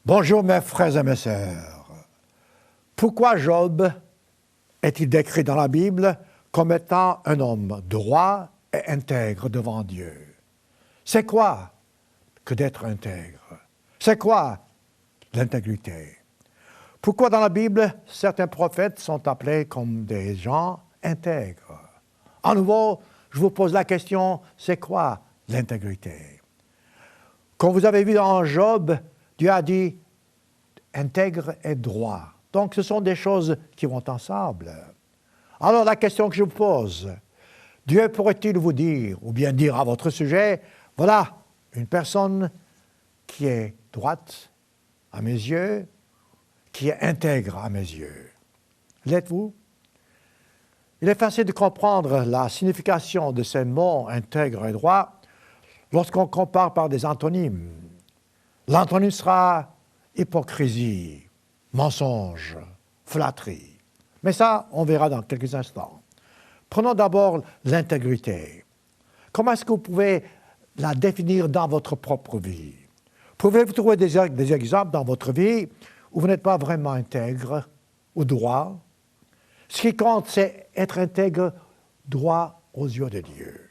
Bonjour mes frères et mes sœurs. Pourquoi Job est-il décrit dans la Bible comme étant un homme droit et intègre devant Dieu? C'est quoi que d'être intègre? C'est quoi l'intégrité? Pourquoi dans la Bible, certains prophètes sont appelés comme des gens intègres? À nouveau, je vous pose la question, c'est quoi l'intégrité? Comme vous avez vu dans Job, Dieu a dit intègre et droit. Donc ce sont des choses qui vont ensemble. Alors la question que je vous pose, Dieu pourrait-il vous dire, ou bien dire à votre sujet, voilà une personne qui est droite à mes yeux, qui est intègre à mes yeux. L'êtes-vous? Il est facile de comprendre la signification de ces mots intègre et droit lorsqu'on compare par des antonymes. L'antonyme sera hypocrisie, mensonge, flatterie. Mais ça, on verra dans quelques instants. Prenons d'abord l'intégrité. Comment est-ce que vous pouvez la définir dans votre propre vie? Pouvez-vous trouver des exemples dans votre vie où vous n'êtes pas vraiment intègre ou droit? Ce qui compte, c'est être intègre, droit aux yeux de Dieu.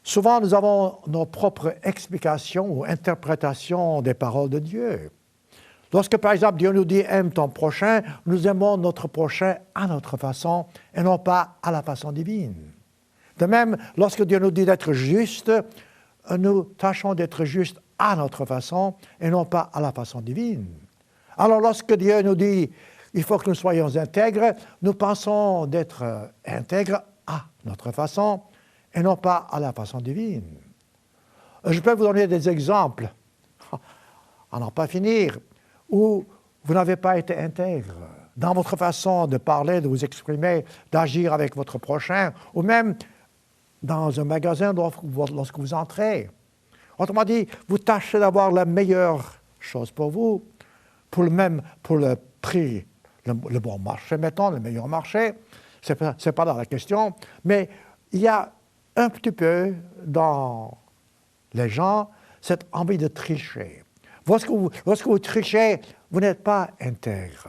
Souvent, nous avons nos propres explications ou interprétations des paroles de Dieu. Lorsque, par exemple, Dieu nous dit « aime ton prochain », nous aimons notre prochain à notre façon et non pas à la façon divine. De même, lorsque Dieu nous dit d'être juste, nous tâchons d'être juste à notre façon et non pas à la façon divine. Alors, lorsque Dieu nous dit « il faut que nous soyons intègres », nous pensons d'être intègres à notre façon et non pas à la façon divine. Je peux vous donner des exemples, à n'en pas finir, où vous n'avez pas été intègre dans votre façon de parler, de vous exprimer, d'agir avec votre prochain, ou même dans un magasin lorsque vous entrez. Autrement dit, vous tâchez d'avoir la meilleure chose pour vous, pour le prix, le bon marché, mettons, le meilleur marché. C'est pas dans la question, mais il y a un petit peu dans les gens cette envie de tricher. Lorsque vous trichez, vous n'êtes pas intègre.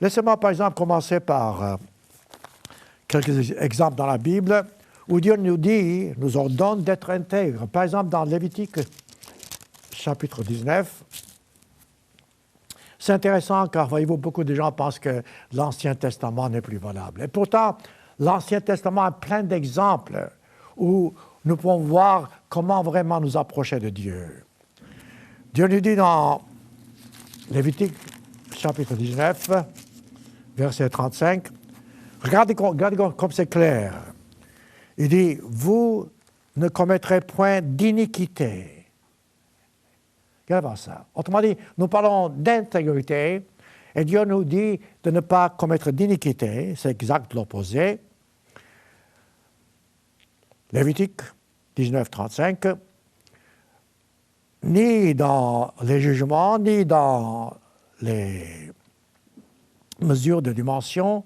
Laissez-moi par exemple commencer par quelques exemples dans la Bible où Dieu nous ordonne d'être intègre. Par exemple, dans Lévitique, chapitre 19. C'est intéressant car, voyez-vous, beaucoup de gens pensent que l'Ancien Testament n'est plus valable. Et pourtant, l'Ancien Testament a plein d'exemples où nous pouvons voir comment vraiment nous approcher de Dieu. Dieu nous dit dans Lévitique, chapitre 19, verset 35, regardez comme c'est clair. Il dit, « Vous ne commettrez point d'iniquité. » Regardez ça. Autrement dit, nous parlons d'intégrité et Dieu nous dit de ne pas commettre d'iniquité. C'est exact l'opposé. Lévitique 19, 35. Ni dans les jugements, ni dans les mesures de dimension,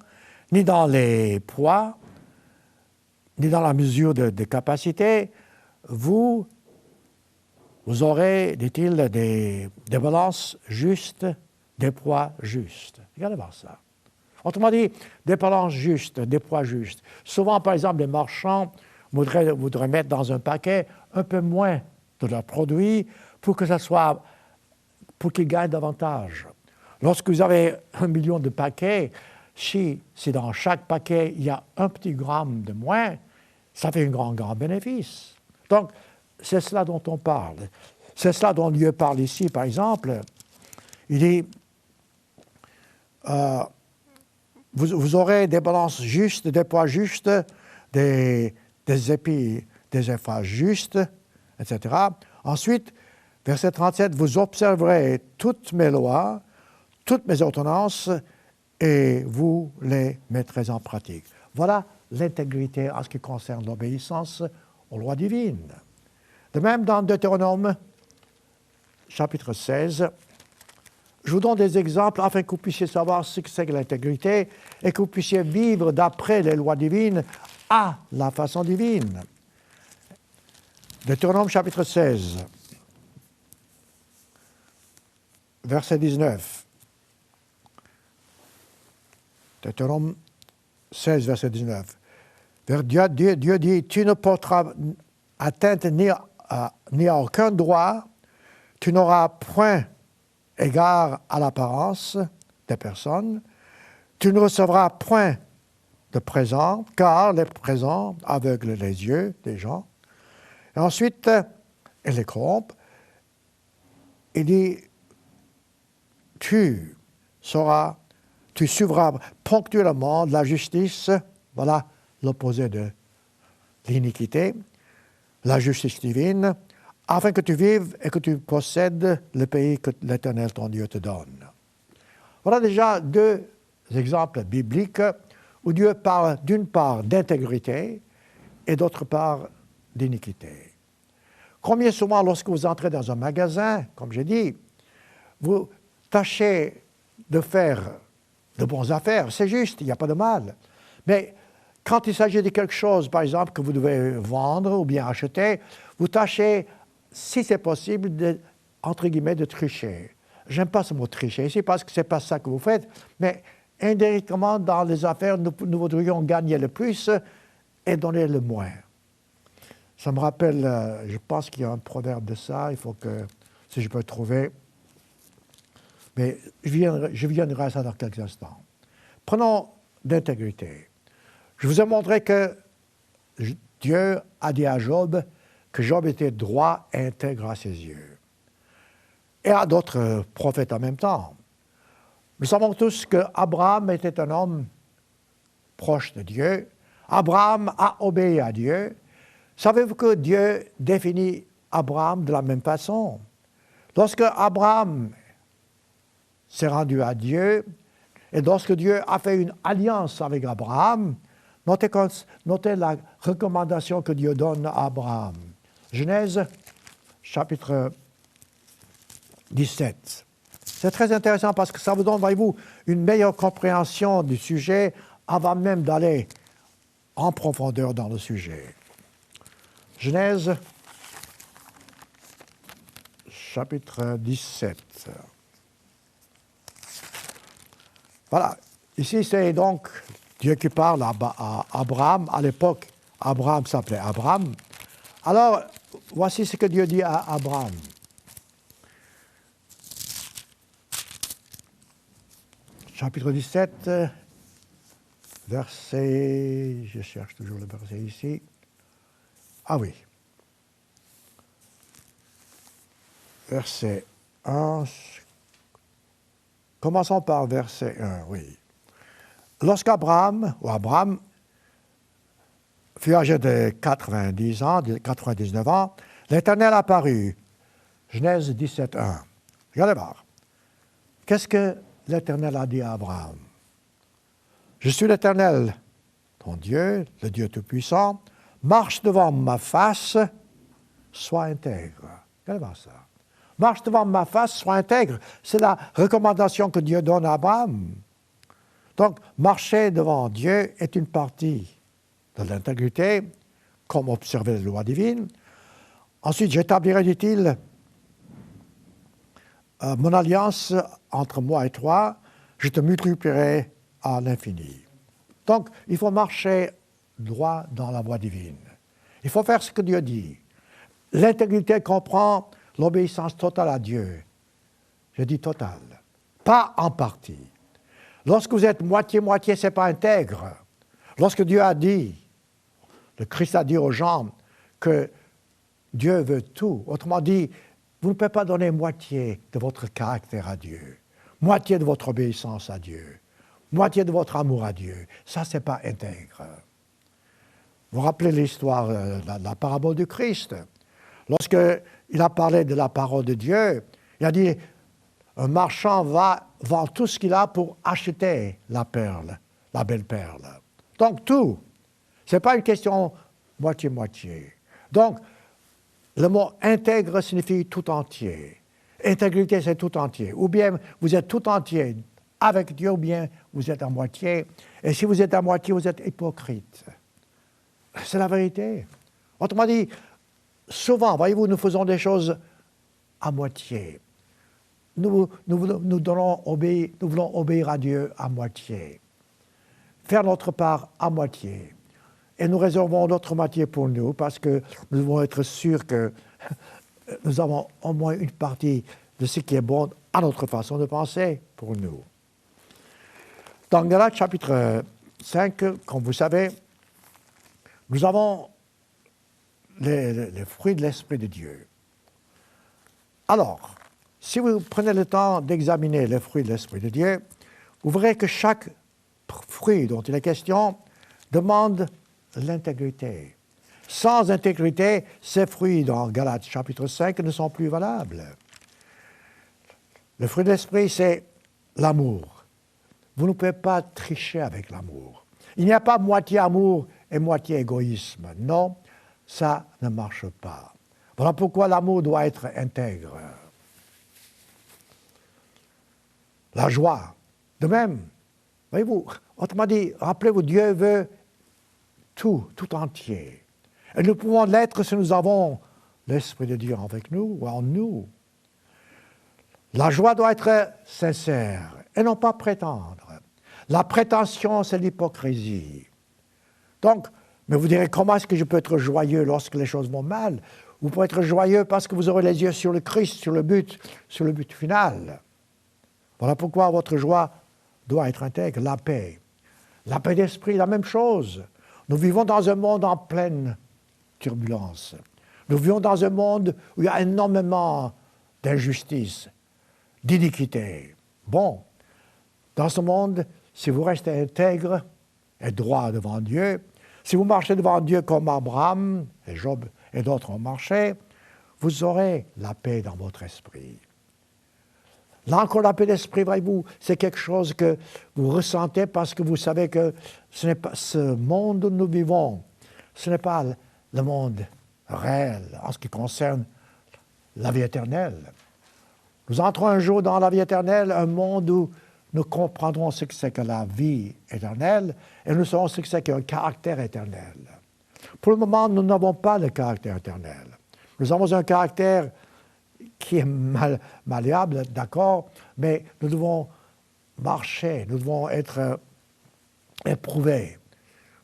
ni dans les poids, ni dans la mesure de capacité, vous aurez, dit-il, des balances justes, des poids justes. Regardez voir ça. Autrement dit, des balances justes, des poids justes. Souvent, par exemple, les marchands voudraient mettre dans un paquet un peu moins de leurs produits pour qu'ils gagnent davantage. Lorsque vous avez 1 million de paquets, si dans chaque paquet il y a un petit gramme de moins, ça fait un grand bénéfice. Donc, c'est cela dont on parle. C'est cela dont Dieu parle ici, par exemple. Il dit, vous aurez des balances justes, des poids justes, des épis, des effaces justes, etc. Ensuite, verset 37, vous observerez toutes mes lois, toutes mes ordonnances, et vous les mettrez en pratique. Voilà l'intégrité en ce qui concerne l'obéissance aux lois divines. De même, dans Deutéronome, chapitre 16, je vous donne des exemples afin que vous puissiez savoir ce que c'est que l'intégrité et que vous puissiez vivre d'après les lois divines à la façon divine. Deutéronome, chapitre 16. verset 19. Deutéronome 16, verset 19. Dieu dit, tu ne porteras atteinte ni à aucun droit, tu n'auras point égard à l'apparence des personnes, tu ne recevras point de présents, car les présents aveuglent les yeux des gens. Et ensuite, ils les corrompent. Il dit, tu suivras ponctuellement de la justice, voilà l'opposé de l'iniquité, la justice divine, afin que tu vives et que tu possèdes le pays que l'Éternel, ton Dieu, te donne. Voilà déjà deux exemples bibliques où Dieu parle d'une part d'intégrité et d'autre part d'iniquité. Combien souvent, lorsque vous entrez dans un magasin, comme j'ai dit, vous tâchez de faire de bonnes affaires, c'est juste, il n'y a pas de mal. Mais quand il s'agit de quelque chose, par exemple, que vous devez vendre ou bien acheter, vous tâchez, si c'est possible, entre guillemets, de tricher. J'aime pas ce mot tricher ici parce que ce n'est pas ça que vous faites, mais indirectement, dans les affaires, nous voudrions gagner le plus et donner le moins. Ça me rappelle, je pense qu'il y a un proverbe de ça, il faut que, si je peux le trouver, mais je viendrai à ça dans quelques instants. Prenons d'intégrité. Je vous ai montré que Dieu a dit à Job que Job était droit et intègre à ses yeux. Et à d'autres prophètes en même temps. Nous savons tous qu'Abraham était un homme proche de Dieu. Abraham a obéi à Dieu. Savez-vous que Dieu définit Abraham de la même façon? Lorsque Abraham s'est rendu à Dieu, et lorsque Dieu a fait une alliance avec Abraham, notez la recommandation que Dieu donne à Abraham. Genèse, chapitre 17. C'est très intéressant parce que ça vous donne, voyez-vous, une meilleure compréhension du sujet avant même d'aller en profondeur dans le sujet. Genèse, chapitre 17. Voilà, ici c'est donc Dieu qui parle à Abraham. À l'époque, Abraham s'appelait Abraham. Alors, voici ce que Dieu dit à Abraham. Chapitre 17, verset, je cherche toujours le verset ici. Ah oui. Verset 1. Commençons par verset 1, oui. Lorsqu'Abraham, fut âgé de 90 ans, 99 ans, l'Éternel apparut. Genèse 17, 1. Regardez voir. Qu'est-ce que l'Éternel a dit à Abraham? Je suis l'Éternel, ton Dieu, le Dieu Tout-Puissant. Marche devant ma face, sois intègre. Regardez voir ça. Marche devant ma face, sois intègre. C'est la recommandation que Dieu donne à Abraham. Donc, marcher devant Dieu est une partie de l'intégrité, comme observer les lois divines. Ensuite, j'établirai, dit-il, mon alliance entre moi et toi, je te multiplierai à l'infini. Donc, il faut marcher droit dans la voie divine. Il faut faire ce que Dieu dit. L'intégrité comprend l'obéissance totale à Dieu. Je dis totale, pas en partie. Lorsque vous êtes moitié-moitié, ce n'est pas intègre. Lorsque Dieu a dit, le Christ a dit aux gens que Dieu veut tout, autrement dit, vous ne pouvez pas donner moitié de votre caractère à Dieu, moitié de votre obéissance à Dieu, moitié de votre amour à Dieu. Ça, ce n'est pas intègre. Vous vous rappelez l'histoire, la parabole du Christ. Lorsqu'il a parlé de la parole de Dieu, il a dit, un marchand vend tout ce qu'il a pour acheter la perle, la belle perle. Donc tout. Ce n'est pas une question moitié-moitié. Donc, le mot intègre signifie tout entier. Intégrité, c'est tout entier. Ou bien vous êtes tout entier avec Dieu, ou bien vous êtes à moitié. Et si vous êtes à moitié, vous êtes hypocrite. C'est la vérité. Autrement dit, souvent, voyez-vous, nous faisons des choses à moitié. nous voulons obéir à Dieu à moitié, faire notre part à moitié. Et nous réservons notre moitié pour nous parce que nous devons être sûrs que nous avons au moins une partie de ce qui est bon à notre façon de penser pour nous. Dans Galates chapitre 5, comme vous savez, nous avons les fruits de l'Esprit de Dieu. Alors, si vous prenez le temps d'examiner les fruits de l'Esprit de Dieu, vous verrez que chaque fruit dont il est question demande l'intégrité. Sans intégrité, ces fruits dans Galates chapitre 5 ne sont plus valables. Le fruit de l'Esprit, c'est l'amour. Vous ne pouvez pas tricher avec l'amour. Il n'y a pas moitié amour et moitié égoïsme. Non, ça ne marche pas. Voilà pourquoi l'amour doit être intègre. La joie, de même. Voyez-vous, autrement dit, rappelez-vous, Dieu veut tout entier. Et nous pouvons l'être si nous avons l'Esprit de Dieu avec nous ou en nous. La joie doit être sincère et non pas prétendre. La prétention, c'est l'hypocrisie. Donc, mais vous direz, comment est-ce que je peux être joyeux lorsque les choses vont mal? Vous pouvez être joyeux parce que vous aurez les yeux sur le Christ, sur le but final. Voilà pourquoi votre joie doit être intègre, la paix. La paix d'esprit, la même chose. Nous vivons dans un monde en pleine turbulence. Nous vivons dans un monde où il y a énormément d'injustice, d'iniquité. Bon, dans ce monde, si vous restez intègre et droit devant Dieu, si vous marchez devant Dieu comme Abraham et Job et d'autres ont marché, vous aurez la paix dans votre esprit. Là encore, la paix d'esprit, voyez-vous, c'est quelque chose que vous ressentez parce que vous savez que ce n'est pas ce monde où nous vivons, ce n'est pas le monde réel en ce qui concerne la vie éternelle. Nous entrons un jour dans la vie éternelle, un monde où nous comprendrons ce que c'est que la vie éternelle et nous saurons ce que c'est qu'un caractère éternel. Pour le moment, nous n'avons pas le caractère éternel. Nous avons un caractère qui est malléable, d'accord, mais nous devons marcher, nous devons être éprouvés.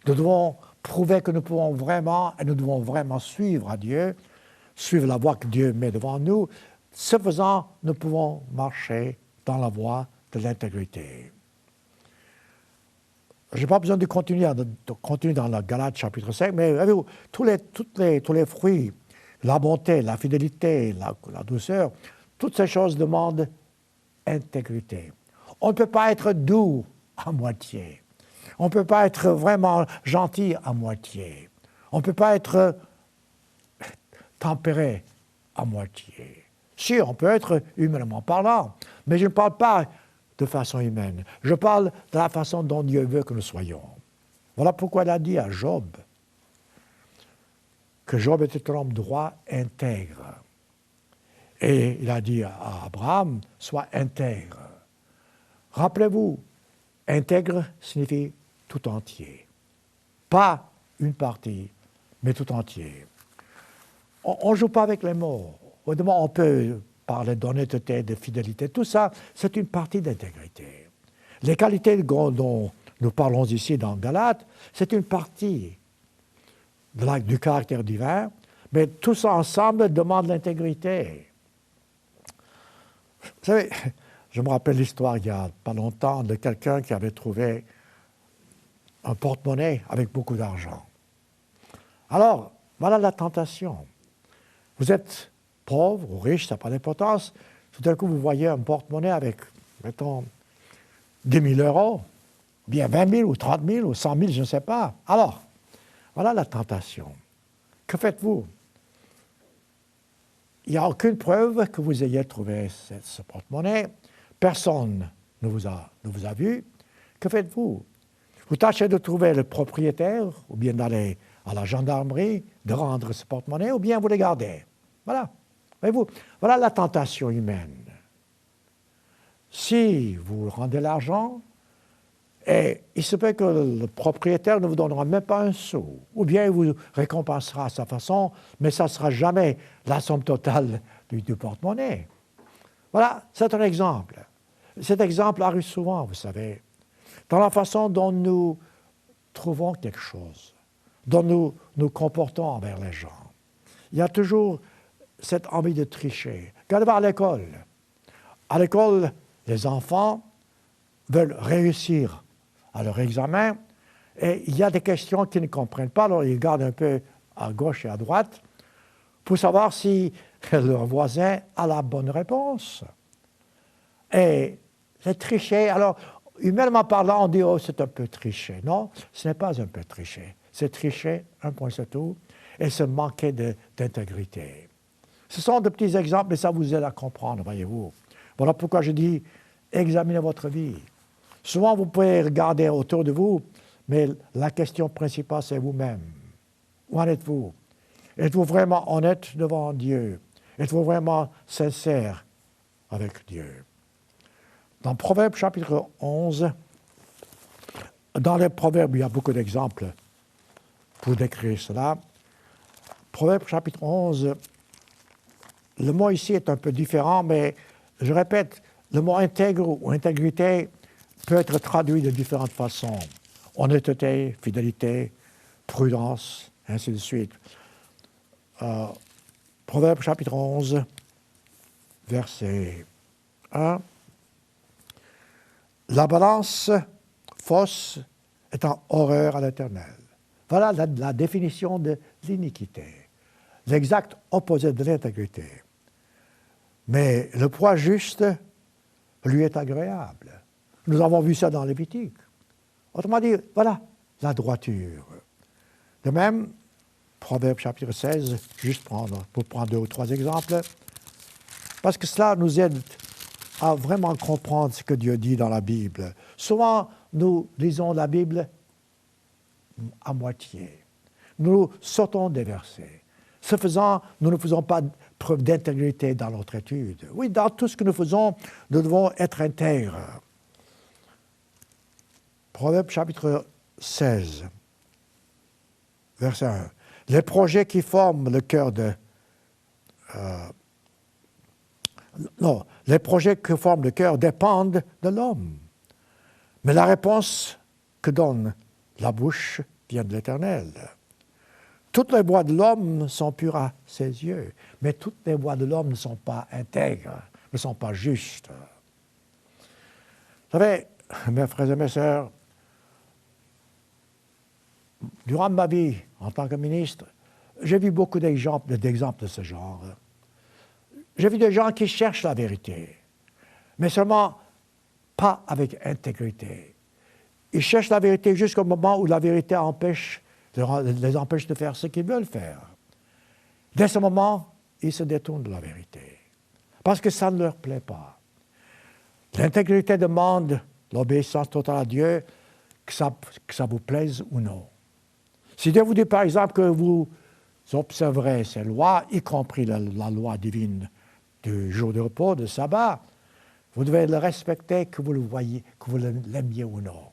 Nous devons prouver que nous pouvons vraiment, et nous devons vraiment suivre à Dieu, suivre la voie que Dieu met devant nous. Ce faisant, nous pouvons marcher dans la voie de l'intégrité. Je n'ai pas besoin de continuer dans la Galates chapitre 5, mais avez-vous, tous les fruits, la bonté, la fidélité, la douceur, toutes ces choses demandent intégrité. On ne peut pas être doux à moitié. On ne peut pas être vraiment gentil à moitié. On ne peut pas être tempéré à moitié. Si, on peut être humainement parlant, mais je ne parle pas de façon humaine. Je parle de la façon dont Dieu veut que nous soyons. Voilà pourquoi il a dit à Job que Job était un homme droit, intègre. Et il a dit à Abraham, sois intègre. Rappelez-vous, intègre signifie tout entier. Pas une partie, mais tout entier. On ne joue pas avec les mots. Évidemment, on peut parler d'honnêteté, de fidélité. Tout ça, c'est une partie d'intégrité. Les qualités dont nous parlons ici dans Galates, c'est une partie du caractère divin, mais tout ça ensemble demande l'intégrité. Vous savez, je me rappelle l'histoire il n'y a pas longtemps de quelqu'un qui avait trouvé un porte-monnaie avec beaucoup d'argent. Alors, voilà la tentation. Vous êtes pauvre ou riche, ça n'a pas d'importance. Tout d'un coup, vous voyez un porte-monnaie avec, mettons, 10 000 euros, bien 20 000 ou 30 000 ou 100 000, je ne sais pas. Alors, voilà la tentation. Que faites-vous? Il n'y a aucune preuve que vous ayez trouvé ce porte-monnaie. Personne ne vous a vu. Que faites-vous? Vous tâchez de trouver le propriétaire, ou bien d'aller à la gendarmerie, de rendre ce porte-monnaie, ou bien vous les gardez. Voilà. Voyez-vous, voilà la tentation humaine. Si vous rendez l'argent, et il se peut que le propriétaire ne vous donnera même pas un sou, ou bien il vous récompensera à sa façon, mais ça ne sera jamais la somme totale du porte-monnaie. Voilà, c'est un exemple. Cet exemple arrive souvent, vous savez, dans la façon dont nous trouvons quelque chose, dont nous nous comportons envers les gens. Il y a toujours cette envie de tricher. Regardez voir à l'école. À l'école, les enfants veulent réussir à leur examen et il y a des questions qu'ils ne comprennent pas, alors ils regardent un peu à gauche et à droite pour savoir si leur voisin a la bonne réponse. Et c'est tricher. Alors, humainement parlant, on dit « oh, c'est un peu tricher ». Non, ce n'est pas un peu tricher. C'est tricher, un point c'est tout, et se manquer d'intégrité. Ce sont de petits exemples, mais ça vous aide à comprendre, voyez-vous. Voilà pourquoi je dis « examinez votre vie ». Souvent, vous pouvez regarder autour de vous, mais la question principale, c'est vous-même. Où en êtes-vous? Êtes-vous vraiment honnête devant Dieu? Êtes-vous vraiment sincère avec Dieu? Dans Proverbes chapitre 11, dans les Proverbes, il y a beaucoup d'exemples pour décrire cela. Proverbes chapitre 11, le mot ici est un peu différent, mais je répète, le mot intègre ou intégrité peut être traduit de différentes façons. Honnêteté, fidélité, prudence, ainsi de suite. Proverbes chapitre 11, verset 1. La balance fausse est en horreur à l'Éternel. Voilà la définition de l'iniquité, l'exact opposé de l'intégrité. Mais le poids juste lui est agréable. Nous avons vu ça dans Lévitique. Autrement dit, voilà la droiture. De même, Proverbe chapitre 16, juste pour prendre 2 ou 3 exemples, parce que cela nous aide à vraiment comprendre ce que Dieu dit dans la Bible. Souvent, nous lisons la Bible à moitié. Nous sautons des versets. Ce faisant, nous ne faisons pas preuve d'intégrité dans notre étude. Oui, dans tout ce que nous faisons, nous devons être intègres. Proverbe chapitre 16, verset 1. Les projets qui forment le cœur de... les projets que forme le cœur dépendent de l'homme. Mais la réponse que donne la bouche vient de l'Éternel. Toutes les voies de l'homme sont pures à ses yeux, mais toutes les voies de l'homme ne sont pas intègres, ne sont pas justes. Vous savez, mes frères et mes sœurs, durant ma vie en tant que ministre, j'ai vu beaucoup d'exemples de ce genre. J'ai vu des gens qui cherchent la vérité, mais seulement pas avec intégrité. Ils cherchent la vérité jusqu'au moment où la vérité les empêche de faire ce qu'ils veulent faire. Dès ce moment, ils se détournent de la vérité, parce que ça ne leur plaît pas. L'intégrité demande l'obéissance totale à Dieu, que ça vous plaise ou non. Si Dieu vous dit par exemple que vous observerez ces lois, y compris la loi divine du jour de repos, de sabbat, vous devez le respecter, que vous le voyez, que vous l'aimiez ou non.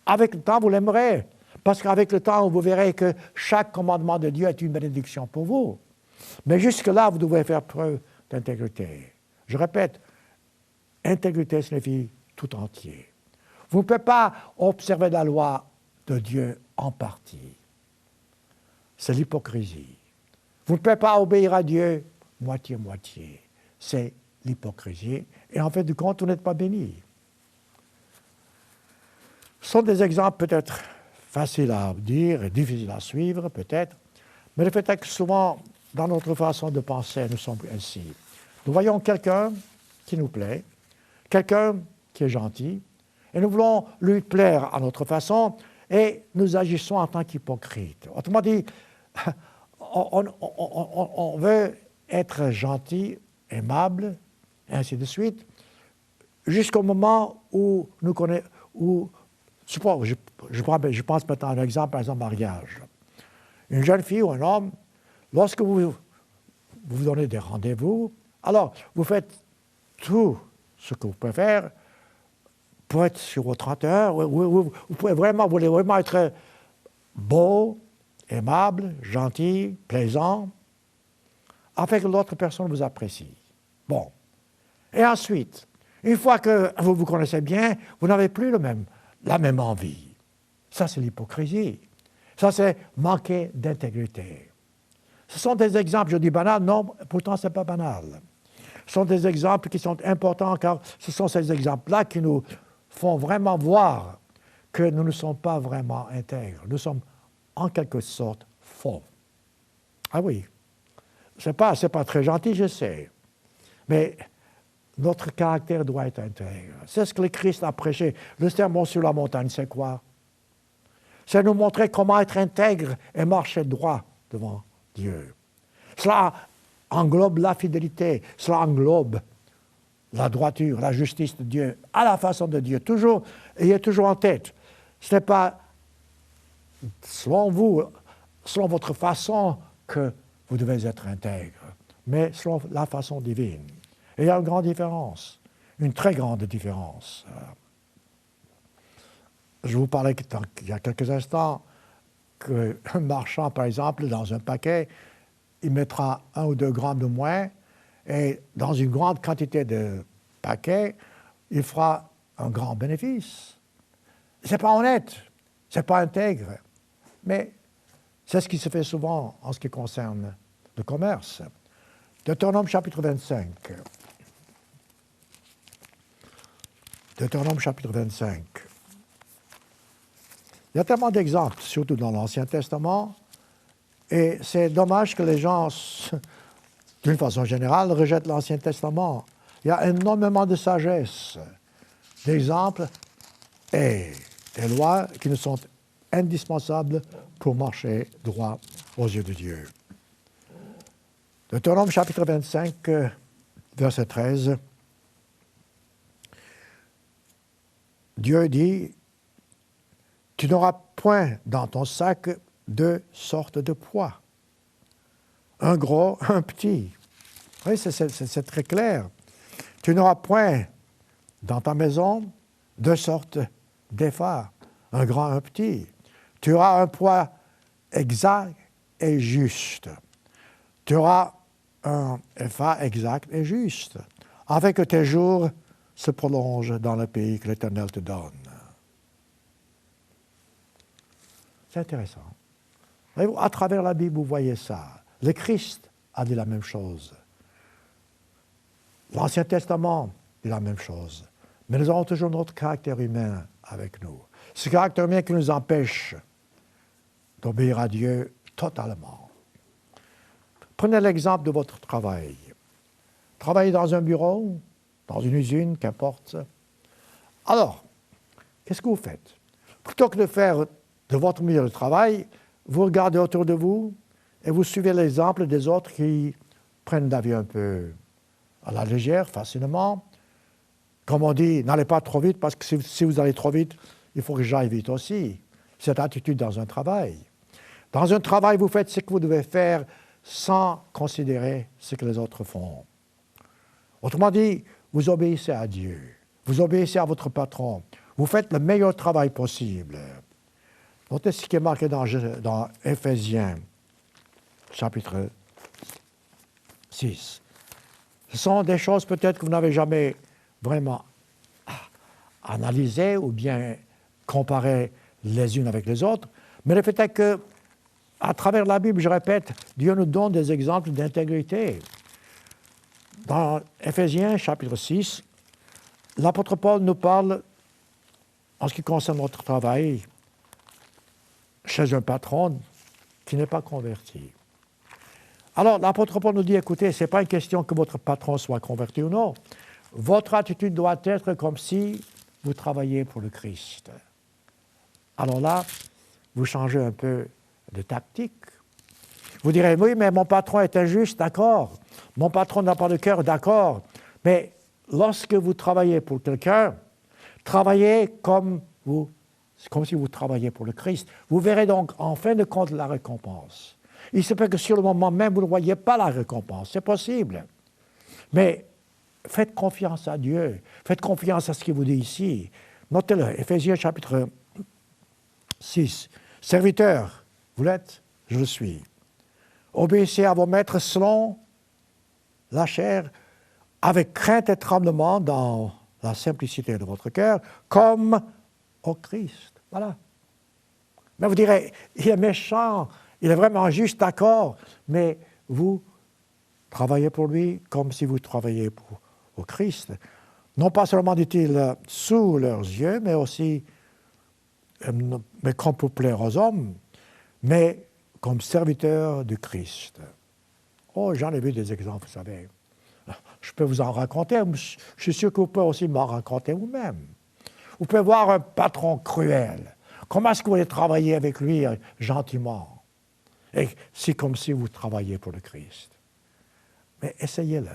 Avec le temps, vous l'aimerez, parce qu'avec le temps, vous verrez que chaque commandement de Dieu est une bénédiction pour vous. Mais jusque-là, vous devez faire preuve d'intégrité. Je répète, intégrité signifie tout entier. Vous ne pouvez pas observer la loi de Dieu en partie. C'est l'hypocrisie. Vous ne pouvez pas obéir à Dieu moitié-moitié. C'est l'hypocrisie. Et en fait, du compte, vous n'êtes pas béni. Ce sont des exemples peut-être faciles à dire et difficiles à suivre, peut-être, mais le fait est que souvent, dans notre façon de penser, nous sommes ainsi. Nous voyons quelqu'un qui nous plaît, quelqu'un qui est gentil, et nous voulons lui plaire à notre façon, et nous agissons en tant qu'hypocrites. Autrement dit, on veut être gentil, aimable, et ainsi de suite, jusqu'au moment où nous connaissons, je pense maintenant à un exemple, par exemple, mariage. Une jeune fille ou un homme, lorsque vous donnez des rendez-vous, alors vous faites tout ce que vous pouvez faire pour être sur vos 30 heures. Vous voulez vraiment être beau, aimable, gentil, plaisant, afin que l'autre personne vous apprécie. Bon. Et ensuite, une fois que vous vous connaissez bien, vous n'avez plus la même envie. Ça, c'est l'hypocrisie. Ça, c'est manquer d'intégrité. Ce sont des exemples, je dis banal, non, pourtant ce n'est pas banal. Ce sont des exemples qui sont importants car ce sont ces exemples-là qui nous font vraiment voir que nous ne sommes pas vraiment intègres. Nous sommes en quelque sorte faux. Ah oui, c'est pas très gentil, je sais, mais notre caractère doit être intègre. C'est ce que le Christ a prêché. Le sermon sur la montagne, c'est quoi? C'est nous montrer comment être intègre et marcher droit devant Dieu. Cela englobe la fidélité, cela englobe la droiture, la justice de Dieu, à la façon de Dieu. Toujours, ayez toujours en tête, ce n'est pas selon vous, selon votre façon que vous devez être intègre, mais selon la façon divine. Et il y a une grande différence, une très grande différence. Je vous parlais il y a quelques instants qu'un marchand, par exemple, dans un paquet, il mettra 1 ou 2 grammes de moins, et dans une grande quantité de paquets, il fera un grand bénéfice. Ce n'est pas honnête, ce n'est pas intègre, mais c'est ce qui se fait souvent en ce qui concerne le commerce. Deutéronome chapitre 25. Deutéronome chapitre 25. Il y a tellement d'exemples, surtout dans l'Ancien Testament, et c'est dommage que les gens, d'une façon générale, rejettent l'Ancien Testament. Il y a énormément de sagesse, d'exemples et des lois qui nous sont indispensables pour marcher droit aux yeux de Dieu. Deutéronome chapitre 25, verset 13. Dieu dit, « Tu n'auras point dans ton sac 2 sortes de poids, un gros, un petit. » Oui, c'est très clair. Tu n'auras point dans ta maison 2 sortes d'effats, un grand, un petit. Tu auras un poids exact et juste. Tu auras un effat exact et juste, afin que tes jours se prolongent dans le pays que l'Éternel te donne. C'est intéressant. À travers la Bible, vous voyez ça. Le Christ a dit la même chose. L'Ancien Testament dit la même chose. Mais nous avons toujours notre caractère humain avec nous. Ce caractère humain qui nous empêche d'obéir à Dieu totalement. Prenez l'exemple de votre travail. Travaillez dans un bureau, dans une usine, qu'importe. Alors, qu'est-ce que vous faites? Plutôt que de faire de votre milieu de travail, vous regardez autour de vous et vous suivez l'exemple des autres qui prennent la vie un peu à la légère, facilement. Comme on dit, n'allez pas trop vite parce que si vous allez trop vite, il faut que j'aille vite aussi. Cette attitude dans un travail. Dans un travail, vous faites ce que vous devez faire sans considérer ce que les autres font. Autrement dit, vous obéissez à Dieu, vous obéissez à votre patron, vous faites le meilleur travail possible. Notez ce qui est marqué dans Éphésiens, chapitre 6. Ce sont des choses peut-être que vous n'avez jamais vraiment analysées ou bien comparées les unes avec les autres, mais le fait est que, à travers la Bible, je répète, Dieu nous donne des exemples d'intégrité. Dans Éphésiens, chapitre 6, l'apôtre Paul nous parle, en ce qui concerne notre travail, chez un patron qui n'est pas converti. Alors, l'apôtre Paul nous dit, écoutez, ce n'est pas une question que votre patron soit converti ou non. Votre attitude doit être comme si vous travailliez pour le Christ. Alors là, vous changez un peu de tactique. Vous direz, oui, mais mon patron est injuste, d'accord. Mon patron n'a pas de cœur, d'accord. Mais lorsque vous travaillez pour quelqu'un, travaillez comme si vous travailliez pour le Christ. Vous verrez donc en fin de compte la récompense. Il se peut que sur le moment même, vous ne voyez pas la récompense. C'est possible. Mais faites confiance à Dieu. Faites confiance à ce qu'il vous dit ici. Notez-le, Éphésiens chapitre 6. Serviteurs, vous l'êtes? Je le suis. Obéissez à vos maîtres selon la chair, avec crainte et tremblement dans la simplicité de votre cœur, comme au Christ. Voilà. Mais vous direz, il est méchant, il est vraiment juste, d'accord, mais vous travaillez pour lui comme si vous travailliez au Christ. Non pas seulement, dit-il, sous leurs yeux, mais aussi, mais comme pour plaire aux hommes, mais comme serviteur du Christ. Oh, j'en ai vu des exemples, vous savez. Je peux vous en raconter, je suis sûr que vous pouvez aussi m'en raconter vous-même. Vous pouvez voir un patron cruel. Comment est-ce que vous allez travailler avec lui gentiment? Et c'est comme si vous travailliez pour le Christ. Mais essayez-le.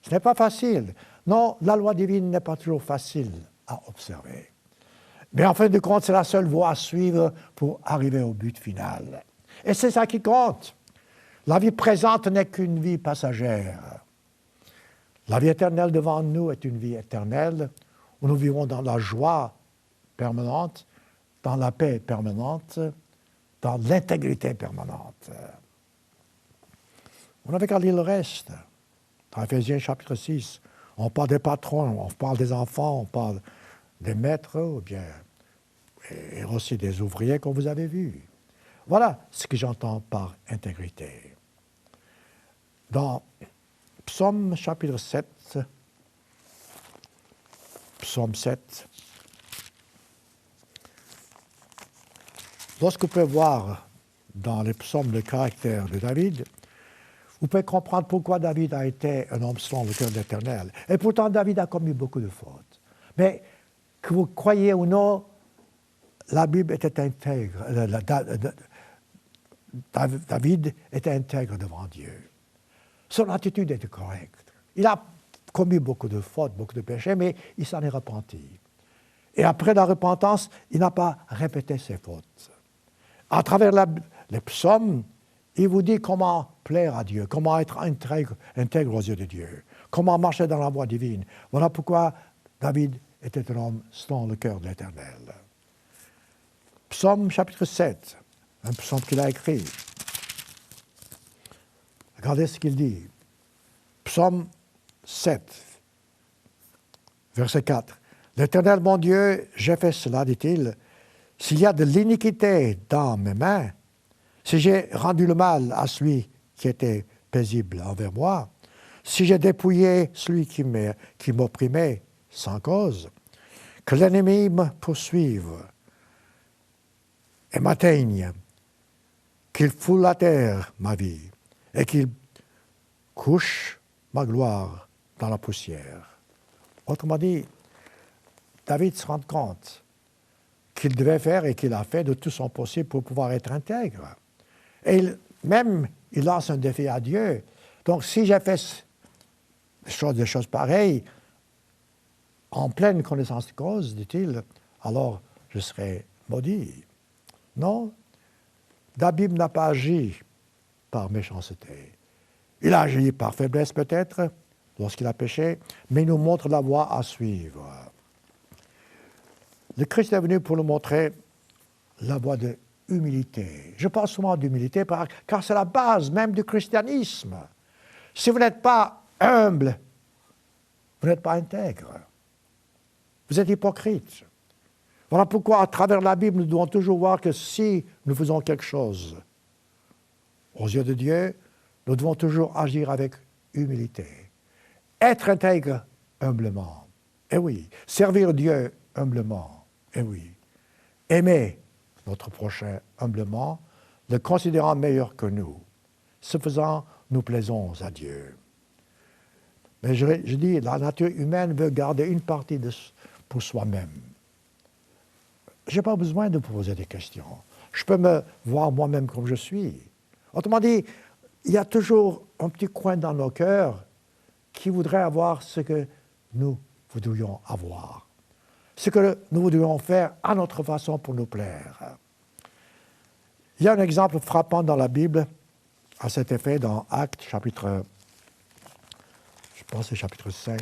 Ce n'est pas facile. Non, la loi divine n'est pas toujours facile à observer. Mais en fin de compte, c'est la seule voie à suivre pour arriver au but final. Et c'est ça qui compte. La vie présente n'est qu'une vie passagère. La vie éternelle devant nous est une vie éternelle où nous vivons dans la joie permanente, dans la paix permanente, dans l'intégrité permanente. On n'avait qu'à lire le reste. Dans Ephésiens chapitre 6, on parle des patrons, on parle des enfants, on parle des maîtres, ou bien, et aussi des ouvriers comme vous avez vu. Voilà ce que j'entends par intégrité. Dans Psaume chapitre 7, Psaume 7, lorsque vous pouvez voir dans les psaumes le caractère de David, vous pouvez comprendre pourquoi David a été un homme selon le cœur de l'Éternel. Et pourtant, David a commis beaucoup de fautes. Mais que vous croyez ou non, la Bible était intègre. David était intègre devant Dieu. Son attitude était correcte. Il a commis beaucoup de fautes, beaucoup de péchés, mais il s'en est repenti. Et après la repentance, il n'a pas répété ses fautes. À travers les psaumes, il vous dit comment plaire à Dieu, comment être intègre aux yeux de Dieu, comment marcher dans la voie divine. Voilà pourquoi David était un homme selon le cœur de l'Éternel. Psaume chapitre 7, un psaume qu'il a écrit. Regardez ce qu'il dit. Psaume 7, verset 4. « L'Éternel, mon Dieu, j'ai fait cela, dit-il. S'il y a de l'iniquité dans mes mains, si j'ai rendu le mal à celui qui était paisible envers moi, si j'ai dépouillé celui qui m'opprimait sans cause, que l'ennemi me poursuive et m'atteigne, qu'il foule à terre ma vie et qu'il couche ma gloire dans la poussière. » Autrement dit, David se rend compte qu'il devait faire et qu'il a fait de tout son possible pour pouvoir être intègre. Et il lance un défi à Dieu. Donc, si j'ai fait des choses pareilles, en pleine connaissance de cause, dit-il, alors je serai maudit. Non, David n'a pas agi par méchanceté. Il a agi par faiblesse peut-être, lorsqu'il a péché, mais il nous montre la voie à suivre. Le Christ est venu pour nous montrer la voie de humilité. Je parle souvent d'humilité car c'est la base même du christianisme. Si vous n'êtes pas humble, vous n'êtes pas intègre. Vous êtes hypocrite. Voilà pourquoi, à travers la Bible, nous devons toujours voir que si nous faisons quelque chose aux yeux de Dieu, nous devons toujours agir avec humilité. Être intègre humblement. Eh oui. Servir Dieu humblement. Eh oui. Aimer notre prochain humblement, le considérant meilleur que nous. Ce faisant, nous plaisons à Dieu. Mais je dis, la nature humaine veut garder une partie pour soi-même. Je n'ai pas besoin de poser des questions. Je peux me voir moi-même comme je suis. Autrement dit, il y a toujours un petit coin dans nos cœurs qui voudrait avoir ce que nous voudrions avoir. Ce que nous voudrions faire à notre façon pour nous plaire. Il y a un exemple frappant dans la Bible à cet effet dans Actes, chapitre 5.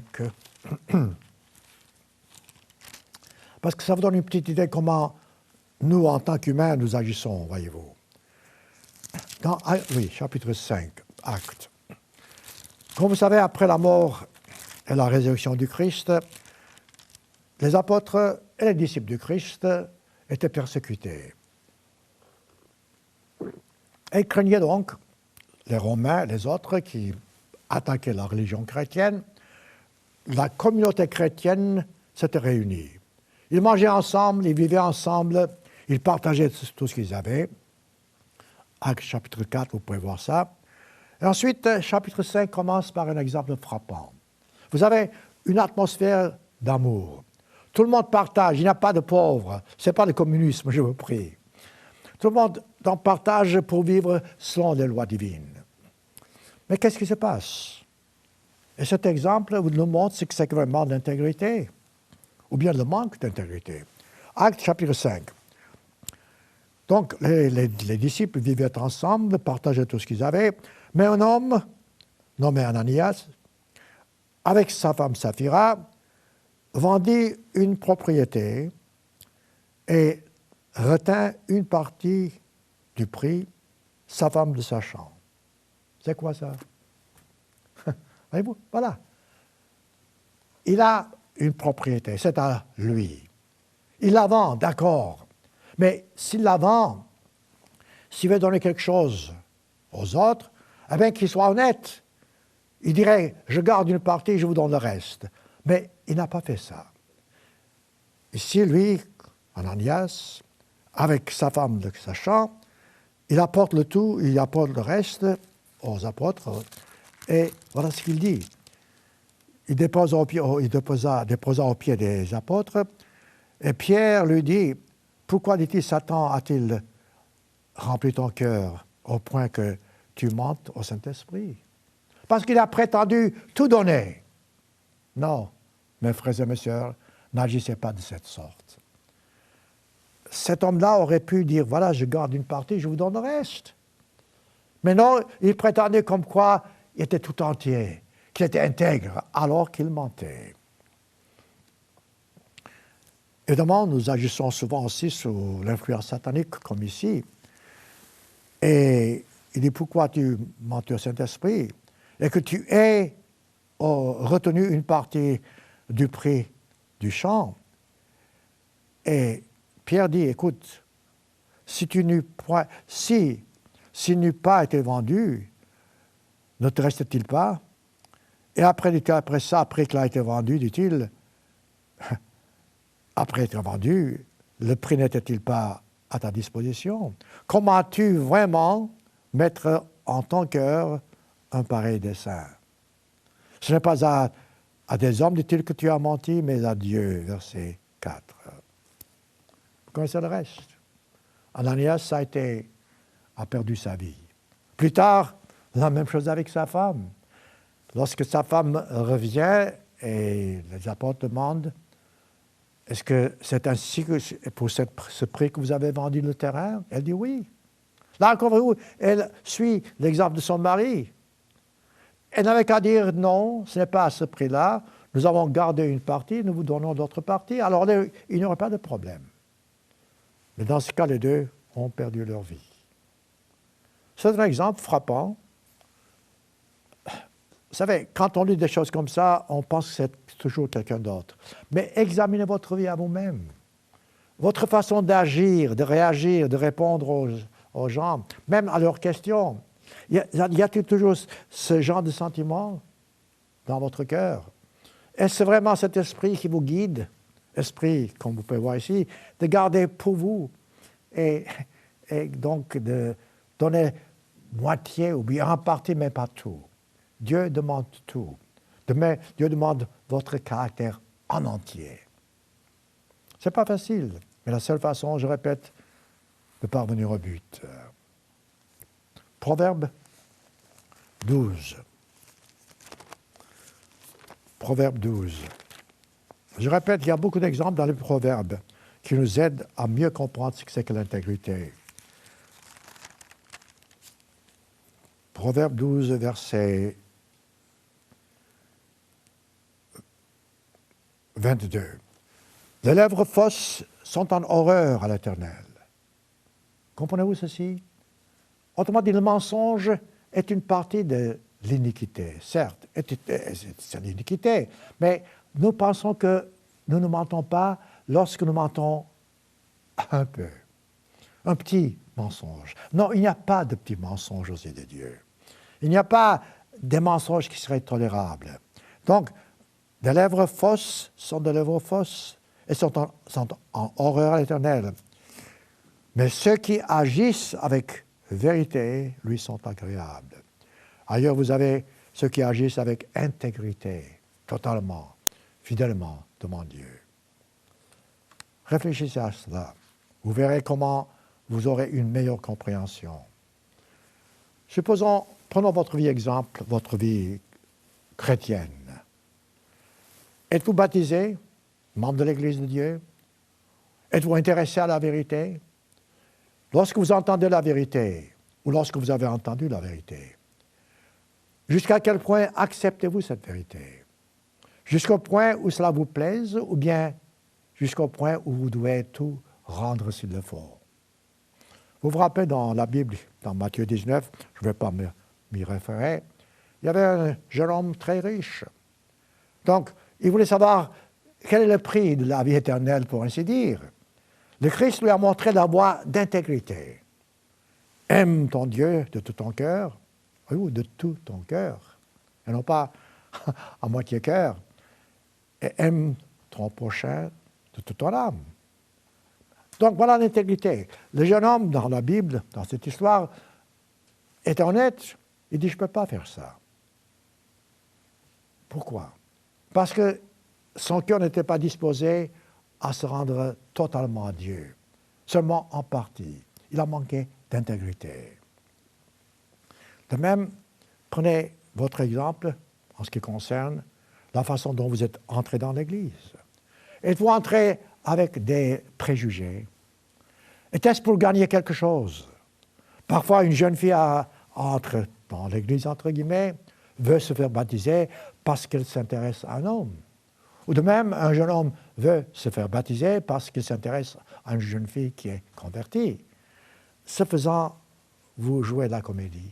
Parce que ça vous donne une petite idée comment nous, en tant qu'humains, nous agissons, voyez-vous. Chapitre 5, Actes. Comme vous savez, après la mort et la résurrection du Christ, les apôtres et les disciples du Christ étaient persécutés. Et ils craignaient donc les Romains, les autres qui attaquaient la religion chrétienne. La communauté chrétienne s'était réunie. Ils mangeaient ensemble, ils vivaient ensemble, ils partageaient tout ce qu'ils avaient. Actes chapitre 4, vous pouvez voir ça. Et ensuite, chapitre 5 commence par un exemple frappant. Vous avez une atmosphère d'amour. Tout le monde partage, il n'y a pas de pauvres. Ce n'est pas le communisme, je vous prie. Tout le monde en partage pour vivre selon les lois divines. Mais qu'est-ce qui se passe? Et cet exemple vous nous montre ce que c'est vraiment l'intégrité, ou bien le manque d'intégrité. Actes chapitre 5. Donc, les disciples vivaient ensemble, partageaient tout ce qu'ils avaient, mais un homme, nommé Ananias, avec sa femme Saphira, vendit une propriété et retint une partie du prix, sa femme le sachant. C'est quoi ça? Voyez-vous? Voilà. Il a une propriété, c'est à lui. Il la vend, d'accord. Mais s'il la vend, s'il veut donner quelque chose aux autres, eh bien qu'il soit honnête. Il dirait, je garde une partie, je vous donne le reste. Mais il n'a pas fait ça. Ici, lui, Ananias, avec sa femme le sachant, il apporte le tout, il apporte le reste aux apôtres. Et voilà ce qu'il dit. Il déposa au pied des apôtres. Et Pierre lui dit, pourquoi, dit-il, Satan a-t-il rempli ton cœur au point que tu mentes au Saint-Esprit? Parce qu'il a prétendu tout donner. Non, mes frères et mes sœurs, n'agissez pas de cette sorte. Cet homme-là aurait pu dire, voilà, je garde une partie, je vous donne le reste. Mais non, il prétendait comme quoi il était tout entier, qu'il était intègre, alors qu'il mentait. Évidemment, nous agissons souvent aussi sous l'influence satanique, comme ici. Et il dit, pourquoi tu mentais au Saint-Esprit et que tu aies retenu une partie du prix du champ. Et Pierre dit, écoute, s'il n'eût pas été vendu, ne te reste-t-il pas? Et après ça, après qu'il a été vendu, dit-il, après être vendu, le prix n'était-il pas à ta disposition? Comment as-tu vraiment mettre en ton cœur un pareil dessein? Ce n'est pas à des hommes, dit-il, que tu as menti, mais à Dieu. Verset 4. Vous connaissez le reste. Ananias a perdu sa vie. Plus tard, la même chose avec sa femme. Lorsque sa femme revient et les apôtres demandent, est-ce que c'est ainsi que pour ce prix que vous avez vendu le terrain? Elle dit oui. Là encore, elle suit l'exemple de son mari. Elle n'avait qu'à dire non, ce n'est pas à ce prix-là. Nous avons gardé une partie, nous vous donnons d'autres parties. Alors il n'y aurait pas de problème. Mais dans ce cas, les deux ont perdu leur vie. C'est un exemple frappant. Vous savez, quand on lit des choses comme ça, on pense que c'est toujours quelqu'un d'autre. Mais examinez votre vie à vous-même. Votre façon d'agir, de réagir, de répondre aux gens, même à leurs questions. Y a-t-il toujours ce genre de sentiment dans votre cœur? Est-ce vraiment cet esprit qui vous guide, esprit, comme vous pouvez voir ici, de garder pour vous et donc de donner moitié ou bien en partie, mais pas tout? Dieu demande tout. Dieu demande votre caractère en entier. Ce n'est pas facile, mais la seule façon, je répète, de parvenir au but. Proverbe 12. Proverbe 12. Je répète, il y a beaucoup d'exemples dans les proverbes qui nous aident à mieux comprendre ce que c'est que l'intégrité. Proverbe 12, verset 22. Les lèvres fausses sont en horreur à l'Éternel. Comprenez-vous ceci? Autrement dit, le mensonge est une partie de l'iniquité. Certes, c'est l'iniquité, mais nous pensons que nous ne mentons pas lorsque nous mentons un peu. Un petit mensonge. Non, il n'y a pas de petit mensonge aux yeux de Dieu. Il n'y a pas des mensonges qui seraient tolérables. Donc, des lèvres fausses sont des lèvres fausses et sont en horreur éternelle. Mais ceux qui agissent avec vérité lui sont agréables. Ailleurs, vous avez ceux qui agissent avec intégrité, totalement, fidèlement devant Dieu. Réfléchissez à cela. Vous verrez comment vous aurez une meilleure compréhension. Prenons votre vie exemple, votre vie chrétienne. Êtes-vous baptisé, membre de l'Église de Dieu? Êtes-vous intéressé à la vérité? Lorsque vous entendez la vérité, ou lorsque vous avez entendu la vérité, jusqu'à quel point acceptez-vous cette vérité? Jusqu'au point où cela vous plaise, ou bien jusqu'au point où vous devez tout rendre s'il le faut? Vous vous rappelez dans la Bible, dans Matthieu 19, je ne vais pas m'y référer, il y avait un jeune homme très riche. Donc, il voulait savoir quel est le prix de la vie éternelle, pour ainsi dire. Le Christ lui a montré la voie d'intégrité. Aime ton Dieu de tout ton cœur, ou de tout ton cœur, et non pas à moitié cœur, et aime ton prochain de toute ton âme. Donc voilà l'intégrité. Le jeune homme dans la Bible, dans cette histoire, est honnête. Il dit, je ne peux pas faire ça. Pourquoi? Parce que son cœur n'était pas disposé à se rendre totalement à Dieu, seulement en partie. Il a manqué d'intégrité. De même, prenez votre exemple en ce qui concerne la façon dont vous êtes entré dans l'Église. Êtes-vous entré avec des préjugés? Était-ce pour gagner quelque chose? Parfois, une jeune fille entre dans l'Église, entre guillemets, veut se faire baptiser parce qu'elle s'intéresse à un homme. Ou de même, un jeune homme veut se faire baptiser parce qu'il s'intéresse à une jeune fille qui est convertie. Ce faisant, vous jouez de la comédie.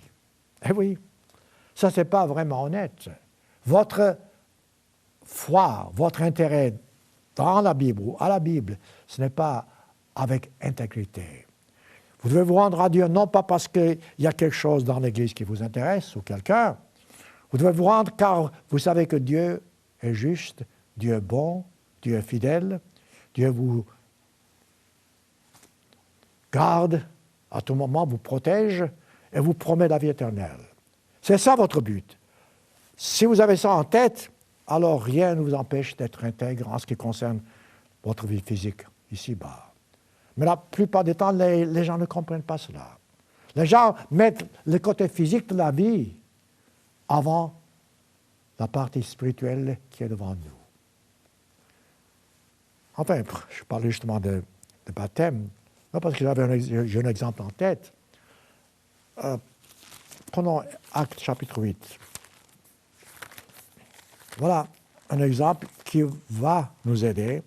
Eh oui, ça, ce n'est pas vraiment honnête. Votre foi, votre intérêt dans la Bible ou à la Bible, ce n'est pas avec intégrité. Vous devez vous rendre à Dieu non pas parce qu'il y a quelque chose dans l'Église qui vous intéresse ou quelqu'un. Vous devez vous rendre car vous savez que Dieu est juste, Dieu est bon, Dieu est fidèle, Dieu vous garde à tout moment, vous protège et vous promet la vie éternelle. C'est ça votre but. Si vous avez ça en tête, alors rien ne vous empêche d'être intègre en ce qui concerne votre vie physique ici-bas. Mais la plupart du temps, les gens ne comprennent pas cela. Les gens mettent le côté physique de la vie avant la partie spirituelle qui est devant nous. Enfin, je parlais justement de baptême, non parce que j'ai un exemple en tête. Prenons Actes chapitre 8. Voilà un exemple qui va nous aider.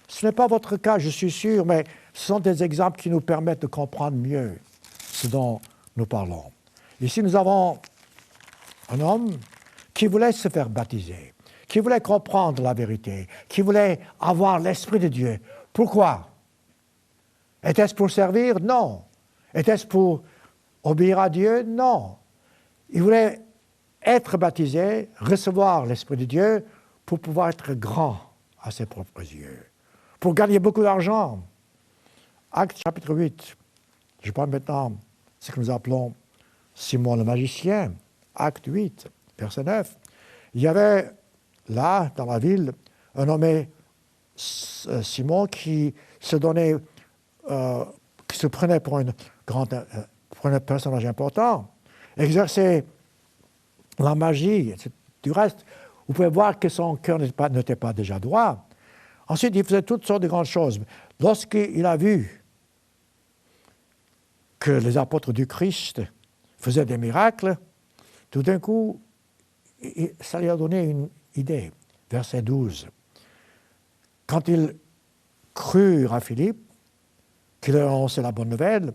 Ce n'est pas votre cas, je suis sûr, mais ce sont des exemples qui nous permettent de comprendre mieux ce dont nous parlons. Ici, nous avons un homme qui voulait se faire baptiser, qui voulait comprendre la vérité, qui voulait avoir l'Esprit de Dieu. Pourquoi? Était-ce pour servir? Non. Était-ce pour obéir à Dieu? Non. Il voulait être baptisé, recevoir l'Esprit de Dieu pour pouvoir être grand à ses propres yeux, pour gagner beaucoup d'argent. Actes chapitre 8. Je parle maintenant ce que nous appelons Simon le magicien. Acte 8, verset 9. Il y avait là, dans la ville, un nommé Simon qui se donnait, qui se prenait pour un personnage important, exerçait la magie. Du reste, vous pouvez voir que son cœur n'était pas déjà droit. Ensuite, il faisait toutes sortes de grandes choses. Lorsqu'il a vu que les apôtres du Christ faisaient des miracles, tout d'un coup, ça lui a donné une idée. Verset 12. Quand ils crurent à Philippe, qu'il annonçait la bonne nouvelle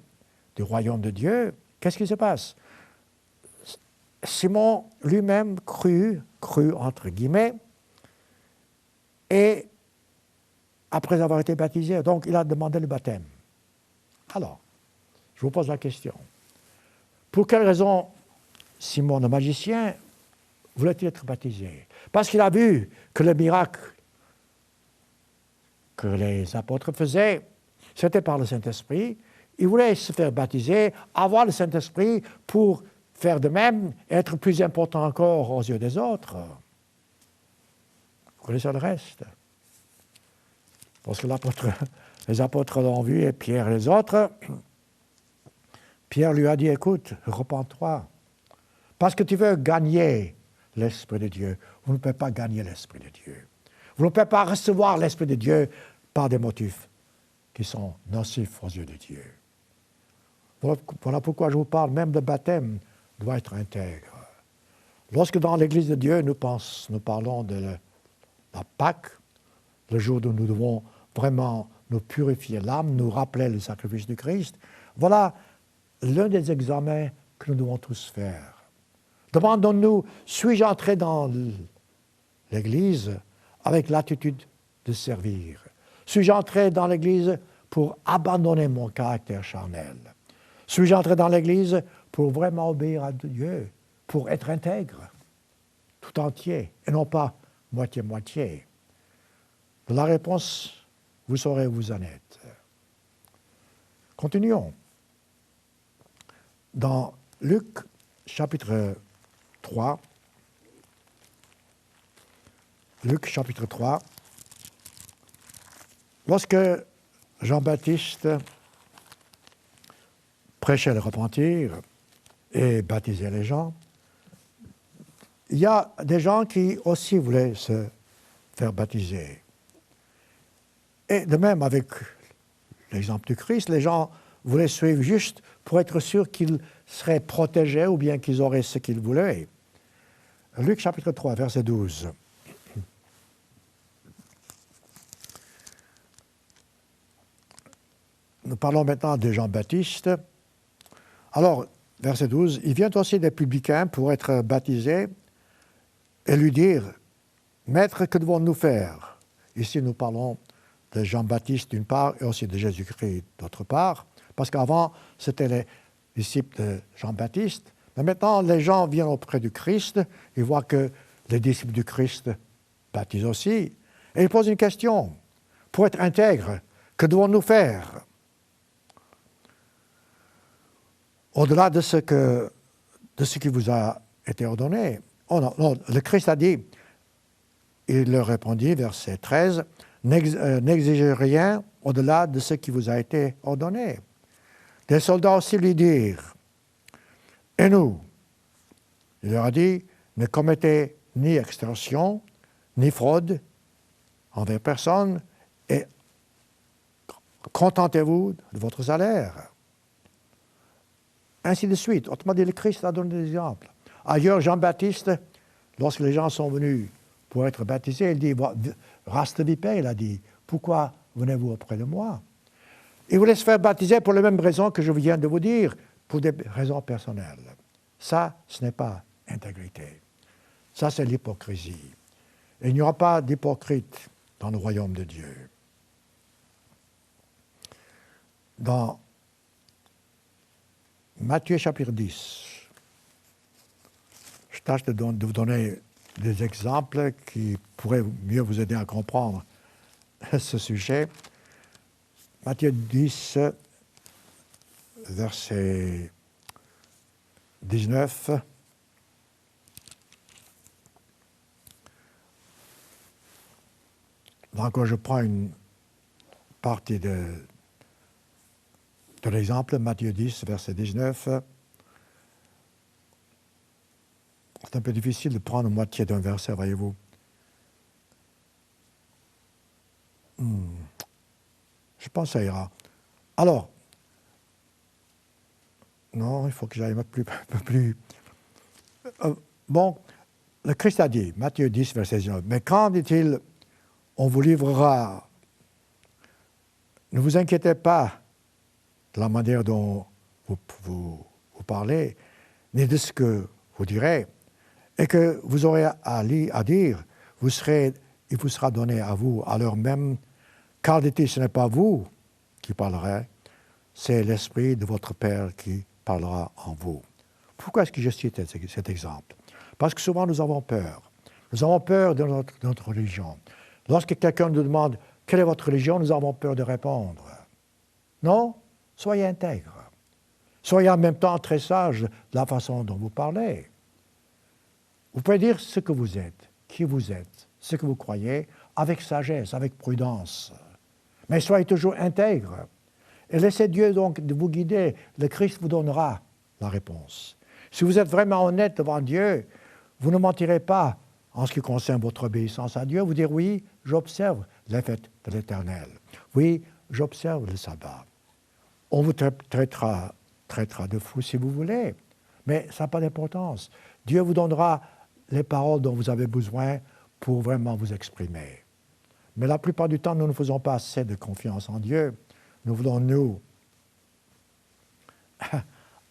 du royaume de Dieu, qu'est-ce qui se passe? Simon lui-même crut entre guillemets, et après avoir été baptisé, donc il a demandé le baptême. Alors, je vous pose la question. Pour quelle raison Simon le magicien voulait-il être baptisé? Parce qu'il a vu que le miracle que les apôtres faisaient, c'était par le Saint-Esprit. Il voulait se faire baptiser, avoir le Saint-Esprit pour faire de même, être plus important encore aux yeux des autres. Vous connaissez le reste. Parce que les apôtres l'ont vu, et Pierre et les autres. Pierre lui a dit, écoute, repens-toi. Parce que tu veux gagner l'Esprit de Dieu. Vous ne pouvez pas gagner l'Esprit de Dieu. Vous ne pouvez pas recevoir l'Esprit de Dieu par des motifs qui sont nocifs aux yeux de Dieu. Voilà pourquoi je vous parle, même le baptême doit être intègre. Lorsque dans l'Église de Dieu, nous parlons de la Pâque, le jour où nous devons vraiment nous purifier l'âme, nous rappeler le sacrifice du Christ, voilà l'un des examens que nous devons tous faire. Demandons-nous, suis-je entré dans l'Église avec l'attitude de servir? Suis-je entré dans l'Église pour abandonner mon caractère charnel? Suis-je entré dans l'Église pour vraiment obéir à Dieu, pour être intègre, tout entier, et non pas moitié-moitié? De la réponse, vous saurez où vous en êtes. Continuons. Dans Luc, chapitre 3, lorsque Jean-Baptiste prêchait le repentir et baptisait les gens, il y a des gens qui aussi voulaient se faire baptiser. Et de même avec l'exemple du Christ, les gens voulaient suivre juste pour être sûrs qu'ils seraient protégés ou bien qu'ils auraient ce qu'ils voulaient. Luc chapitre 3, verset 12. Nous parlons maintenant de Jean-Baptiste. Alors, verset 12, « Il vient aussi des publicains pour être baptisés et lui dire, « Maître, que devons-nous faire ?» Ici, nous parlons de Jean-Baptiste d'une part et aussi de Jésus-Christ d'autre part, parce qu'avant, c'était les disciples de Jean-Baptiste, mais maintenant, les gens viennent auprès du Christ, ils voient que les disciples du Christ baptisent aussi, et ils posent une question. Pour être intègre, que devons-nous faire? Au-delà de ce qui vous a été ordonné. Oh non, le Christ a dit, il leur répondit, verset 13, « N'exigez rien au-delà de ce qui vous a été ordonné. » Des soldats aussi lui dirent, « Et nous ?» Il leur a dit, « Ne commettez ni extorsion, ni fraude envers personne, et contentez-vous de votre salaire. » Ainsi de suite. Autrement dit, le Christ a donné des exemples. Ailleurs, Jean-Baptiste, lorsque les gens sont venus pour être baptisés, il dit, « Race de vipère », il a dit, « Pourquoi venez-vous auprès de moi ?» Il voulait se faire baptiser pour les mêmes raisons que je viens de vous dire, pour des raisons personnelles. Ça, ce n'est pas intégrité. Ça, c'est l'hypocrisie. Et il n'y aura pas d'hypocrite dans le royaume de Dieu. Dans Matthieu chapitre 10, je tâche de vous donner des exemples qui pourraient mieux vous aider à comprendre ce sujet. Matthieu 10, verset 19. Là encore, je prends une partie de l'exemple, Matthieu 10, verset 19. C'est un peu difficile de prendre moitié d'un verset, voyez-vous. Je pense que ça ira. Alors, non, il faut que j'aille un peu plus. Bon, le Christ a dit, Matthieu 10, verset 19, « Mais quand, dit-il, on vous livrera, ne vous inquiétez pas de la manière dont vous parlez, ni de ce que vous direz, et que vous aurez à dire, il vous sera donné à vous à l'heure même, car dit-il, ce n'est pas vous qui parlerez, c'est l'Esprit de votre Père qui parlera en vous. Pourquoi est-ce que je cite cet exemple? Parce que souvent nous avons peur. Nous avons peur de notre religion. Lorsque quelqu'un nous demande « Quelle est votre religion ?», nous avons peur de répondre. Non, soyez intègre. Soyez en même temps très sage de la façon dont vous parlez. Vous pouvez dire ce que vous êtes, qui vous êtes, ce que vous croyez, avec sagesse, avec prudence. Mais soyez toujours intègre. Et laissez Dieu donc de vous guider. Le Christ vous donnera la réponse. Si vous êtes vraiment honnête devant Dieu, vous ne mentirez pas en ce qui concerne votre obéissance à Dieu. Vous direz, oui, j'observe les fêtes de l'Éternel. Oui, j'observe le sabbat. On vous traitera de fou si vous voulez, mais ça n'a pas d'importance. Dieu vous donnera les paroles dont vous avez besoin pour vraiment vous exprimer. Mais la plupart du temps, nous ne faisons pas assez de confiance en Dieu. Nous voulons, nous,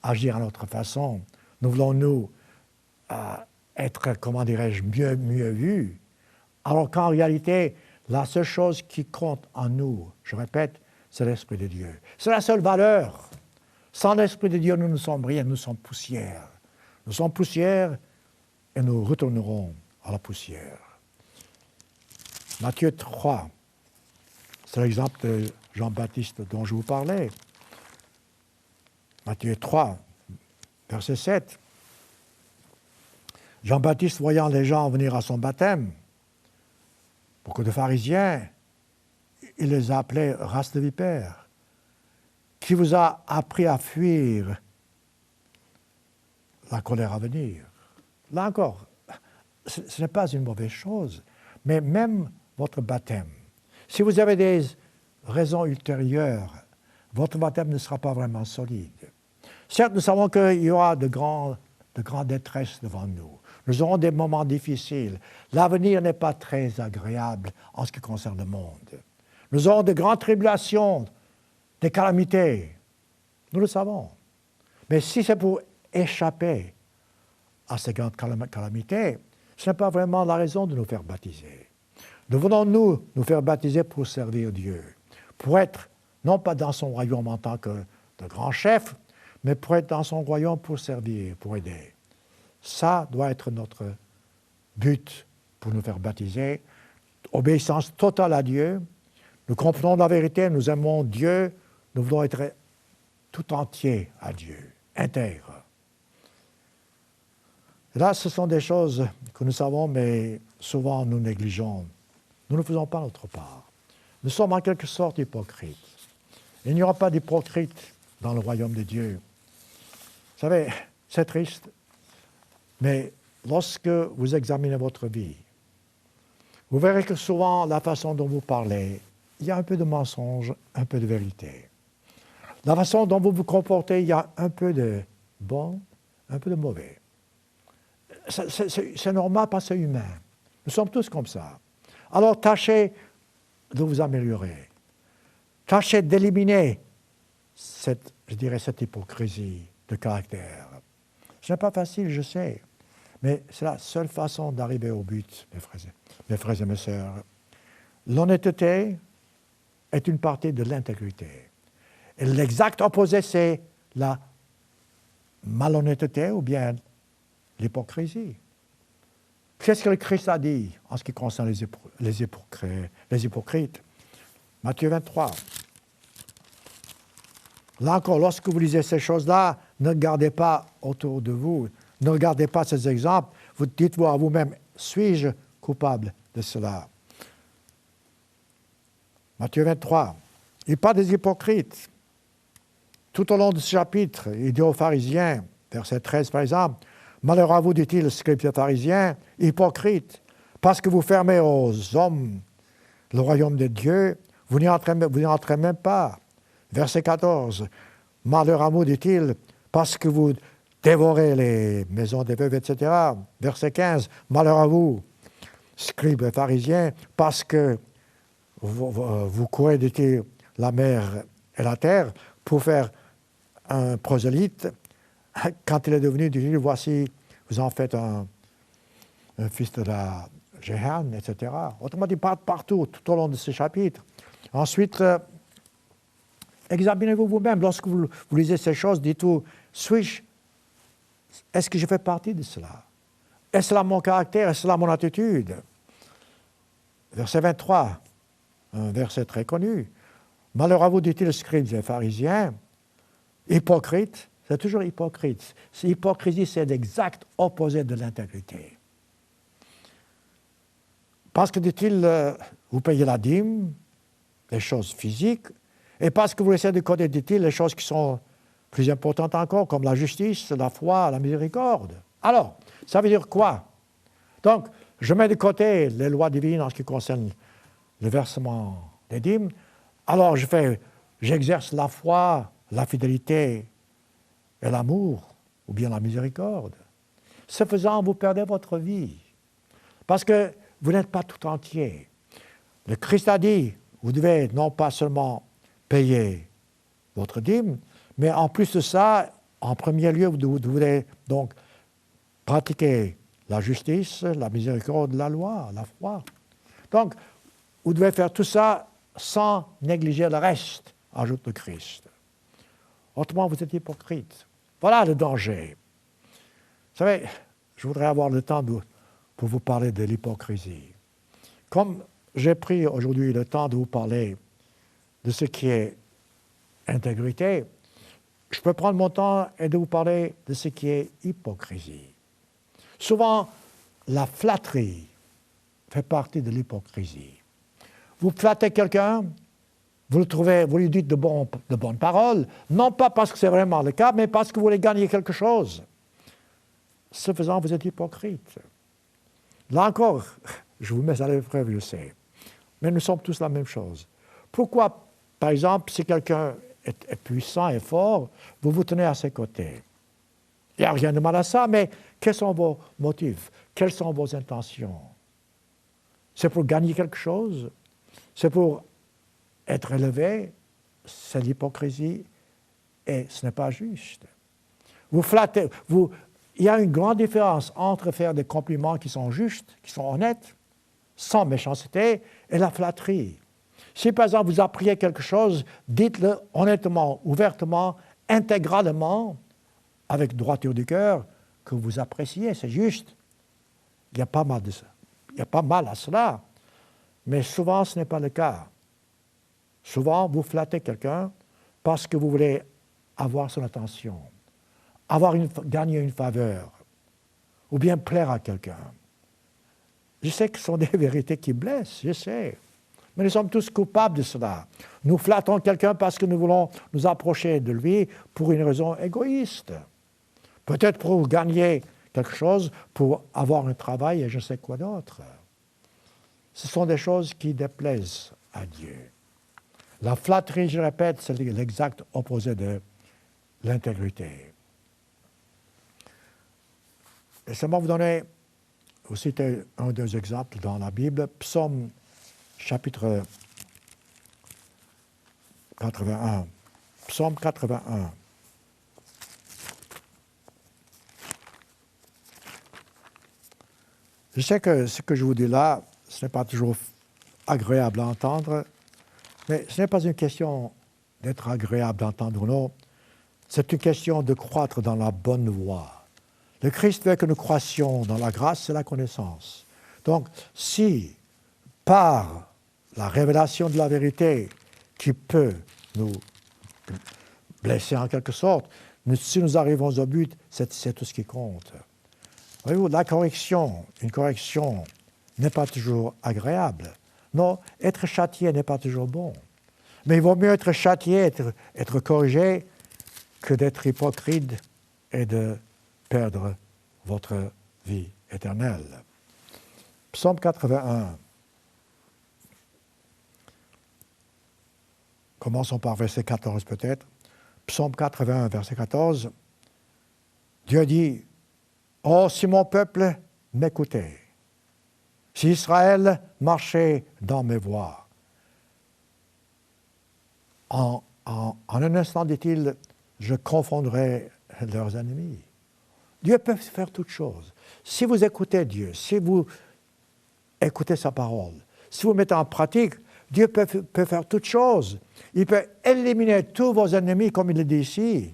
agir à notre façon. Nous voulons, nous, être, comment dirais-je, mieux vus. Alors qu'en réalité, la seule chose qui compte en nous, je répète, c'est l'Esprit de Dieu. C'est la seule valeur. Sans l'Esprit de Dieu, nous ne sommes rien, nous sommes poussière. Nous sommes poussière et nous retournerons à la poussière. Matthieu 3, c'est l'exemple de Jean-Baptiste dont je vous parlais. Matthieu 3, verset 7. Jean-Baptiste, voyant les gens venir à son baptême, beaucoup de pharisiens, il les a appelés race de vipères. Qui vous a appris à fuir la colère à venir? Là encore, ce n'est pas une mauvaise chose, mais même votre baptême, si vous avez des raisons ultérieures, votre baptême ne sera pas vraiment solide. Certes, nous savons qu'il y aura de grandes détresses devant nous. Nous aurons des moments difficiles. L'avenir n'est pas très agréable en ce qui concerne le monde. Nous aurons de grandes tribulations, des calamités. Nous le savons. Mais si c'est pour échapper à ces grandes calamités, ce n'est pas vraiment la raison de nous faire baptiser. Nous voulons nous faire baptiser pour servir Dieu, pour être, non pas dans son royaume en tant que de grand chef, mais pour être dans son royaume pour servir, pour aider. Ça doit être notre but pour nous faire baptiser. Obéissance totale à Dieu. Nous comprenons la vérité, nous aimons Dieu, nous voulons être tout entier à Dieu, intègre. Et là, ce sont des choses que nous savons, mais souvent nous négligeons. Nous ne faisons pas notre part. Nous sommes en quelque sorte hypocrites. Il n'y aura pas d'hypocrite dans le royaume de Dieu. Vous savez, c'est triste, mais lorsque vous examinez votre vie, vous verrez que souvent, la façon dont vous parlez, il y a un peu de mensonge, un peu de vérité. La façon dont vous vous comportez, il y a un peu de bon, un peu de mauvais. C'est normal parce que c'est humain. Nous sommes tous comme ça. Alors, tâchez de vous améliorer. Tâchez d'éliminer cette hypocrisie de caractère. Ce n'est pas facile, je sais, mais c'est la seule façon d'arriver au but, mes frères et mes sœurs. L'honnêteté est une partie de l'intégrité. Et l'exact opposé, c'est la malhonnêteté ou bien l'hypocrisie. Qu'est-ce que le Christ a dit en ce qui concerne les hypocrites? Matthieu 23. Là encore, lorsque vous lisez ces choses-là, ne regardez pas autour de vous, ne regardez pas ces exemples, vous dites-vous à vous-même, suis-je coupable de cela? Matthieu 23. Il parle des hypocrites. Tout au long de ce chapitre, il dit aux pharisiens, verset 13 par exemple, « Malheur à vous, dit-il, scribes et pharisiens, hypocrites, parce que vous fermez aux hommes le royaume de Dieu, vous n'y entrez même pas. » Verset 14, « Malheur à vous, dit-il, parce que vous dévorez les maisons des veuves, etc. » Verset 15, « Malheur à vous, scribes et pharisiens, parce que vous courez, dit-il, la mer et la terre pour faire un prosélyte. Quand il est devenu, dit-il, voici, vous en faites un fils de la Jehan, etc. Autrement dit, partout, tout au long de ces chapitres. Ensuite, examinez-vous vous-même. Lorsque vous lisez ces choses, dites-vous, est-ce que je fais partie de cela? Est-ce là mon caractère? Est-ce là mon attitude? Verset 23, un verset très connu. Malheur à vous, dit-il, scribes et pharisiens, hypocrites. C'est toujours hypocrite. L'hypocrisie, c'est l'exact opposé de l'intégrité. Parce que, dit-il, vous payez la dîme, les choses physiques, et parce que vous laissez de côté, dit-il, les choses qui sont plus importantes encore, comme la justice, la foi, la miséricorde. Alors, ça veut dire quoi? Donc, je mets de côté les lois divines en ce qui concerne le versement des dîmes. Alors, j'exerce la foi, la fidélité et l'amour, ou bien la miséricorde. Ce faisant, vous perdez votre vie. Parce que vous n'êtes pas tout entier. Le Christ a dit, vous devez non pas seulement payer votre dîme, mais en plus de ça, en premier lieu, vous devez donc pratiquer la justice, la miséricorde, la loi, la foi. Donc, vous devez faire tout ça sans négliger le reste, ajoute le Christ. Autrement, vous êtes hypocrite. Voilà le danger. Vous savez, je voudrais avoir le temps pour vous parler de l'hypocrisie. Comme j'ai pris aujourd'hui le temps de vous parler de ce qui est intégrité, je peux prendre mon temps et de vous parler de ce qui est hypocrisie. Souvent, la flatterie fait partie de l'hypocrisie. Vous flattez quelqu'un, vous lui dites de bonnes paroles, non pas parce que c'est vraiment le cas, mais parce que vous voulez gagner quelque chose. Ce faisant, vous êtes hypocrite. Là encore, je vous mets à l'épreuve, je sais. Mais nous sommes tous la même chose. Pourquoi, par exemple, si quelqu'un est puissant et fort, vous vous tenez à ses côtés? Il n'y a rien de mal à ça, mais quels sont vos motifs? Quelles sont vos intentions? C'est pour gagner quelque chose? C'est pour être élevé? C'est l'hypocrisie et ce n'est pas juste. Vous flattez, il y a une grande différence entre faire des compliments qui sont justes, qui sont honnêtes, sans méchanceté, et la flatterie. Si par exemple vous apprenez quelque chose, dites-le honnêtement, ouvertement, intégralement, avec droiture du cœur, que vous appréciez, c'est juste. Il n'y a pas mal de ça. Il n'y a pas mal à cela. Mais souvent, ce n'est pas le cas. Souvent, vous flattez quelqu'un parce que vous voulez avoir son attention, gagner une faveur, ou bien plaire à quelqu'un. Je sais que ce sont des vérités qui blessent, je sais. Mais nous sommes tous coupables de cela. Nous flattons quelqu'un parce que nous voulons nous approcher de lui pour une raison égoïste. Peut-être pour gagner quelque chose, pour avoir un travail et je ne sais quoi d'autre. Ce sont des choses qui déplaisent à Dieu. La flatterie, je répète, c'est l'exact opposé de l'intégrité. Laissez-moi vous donner, vous citer un ou deux exemples dans la Bible. Psaume chapitre 81. Psaume 81. Je sais que ce que je vous dis là, ce n'est pas toujours agréable à entendre, mais ce n'est pas une question d'être agréable d'entendre ou non, c'est une question de croître dans la bonne voie. Le Christ veut que nous croissions dans la grâce et la connaissance. Donc, si, par la révélation de la vérité qui peut nous blesser en quelque sorte, si nous arrivons au but, c'est tout ce qui compte. Voyez-vous, une correction n'est pas toujours agréable. Non, être châtié n'est pas toujours bon. Mais il vaut mieux être châtié, être corrigé, que d'être hypocrite et de perdre votre vie éternelle. Psaume 81. Commençons par verset 14 peut-être. Psaume 81, verset 14. Dieu dit, « Oh, si mon peuple m'écoutait, si Israël marchait dans mes voies. » En un instant, dit-il, je confondrai leurs ennemis. Dieu peut faire toutes choses. Si vous écoutez Dieu, si vous écoutez sa parole, si vous mettez en pratique, Dieu peut faire toutes choses. Il peut éliminer tous vos ennemis, comme il le dit ici.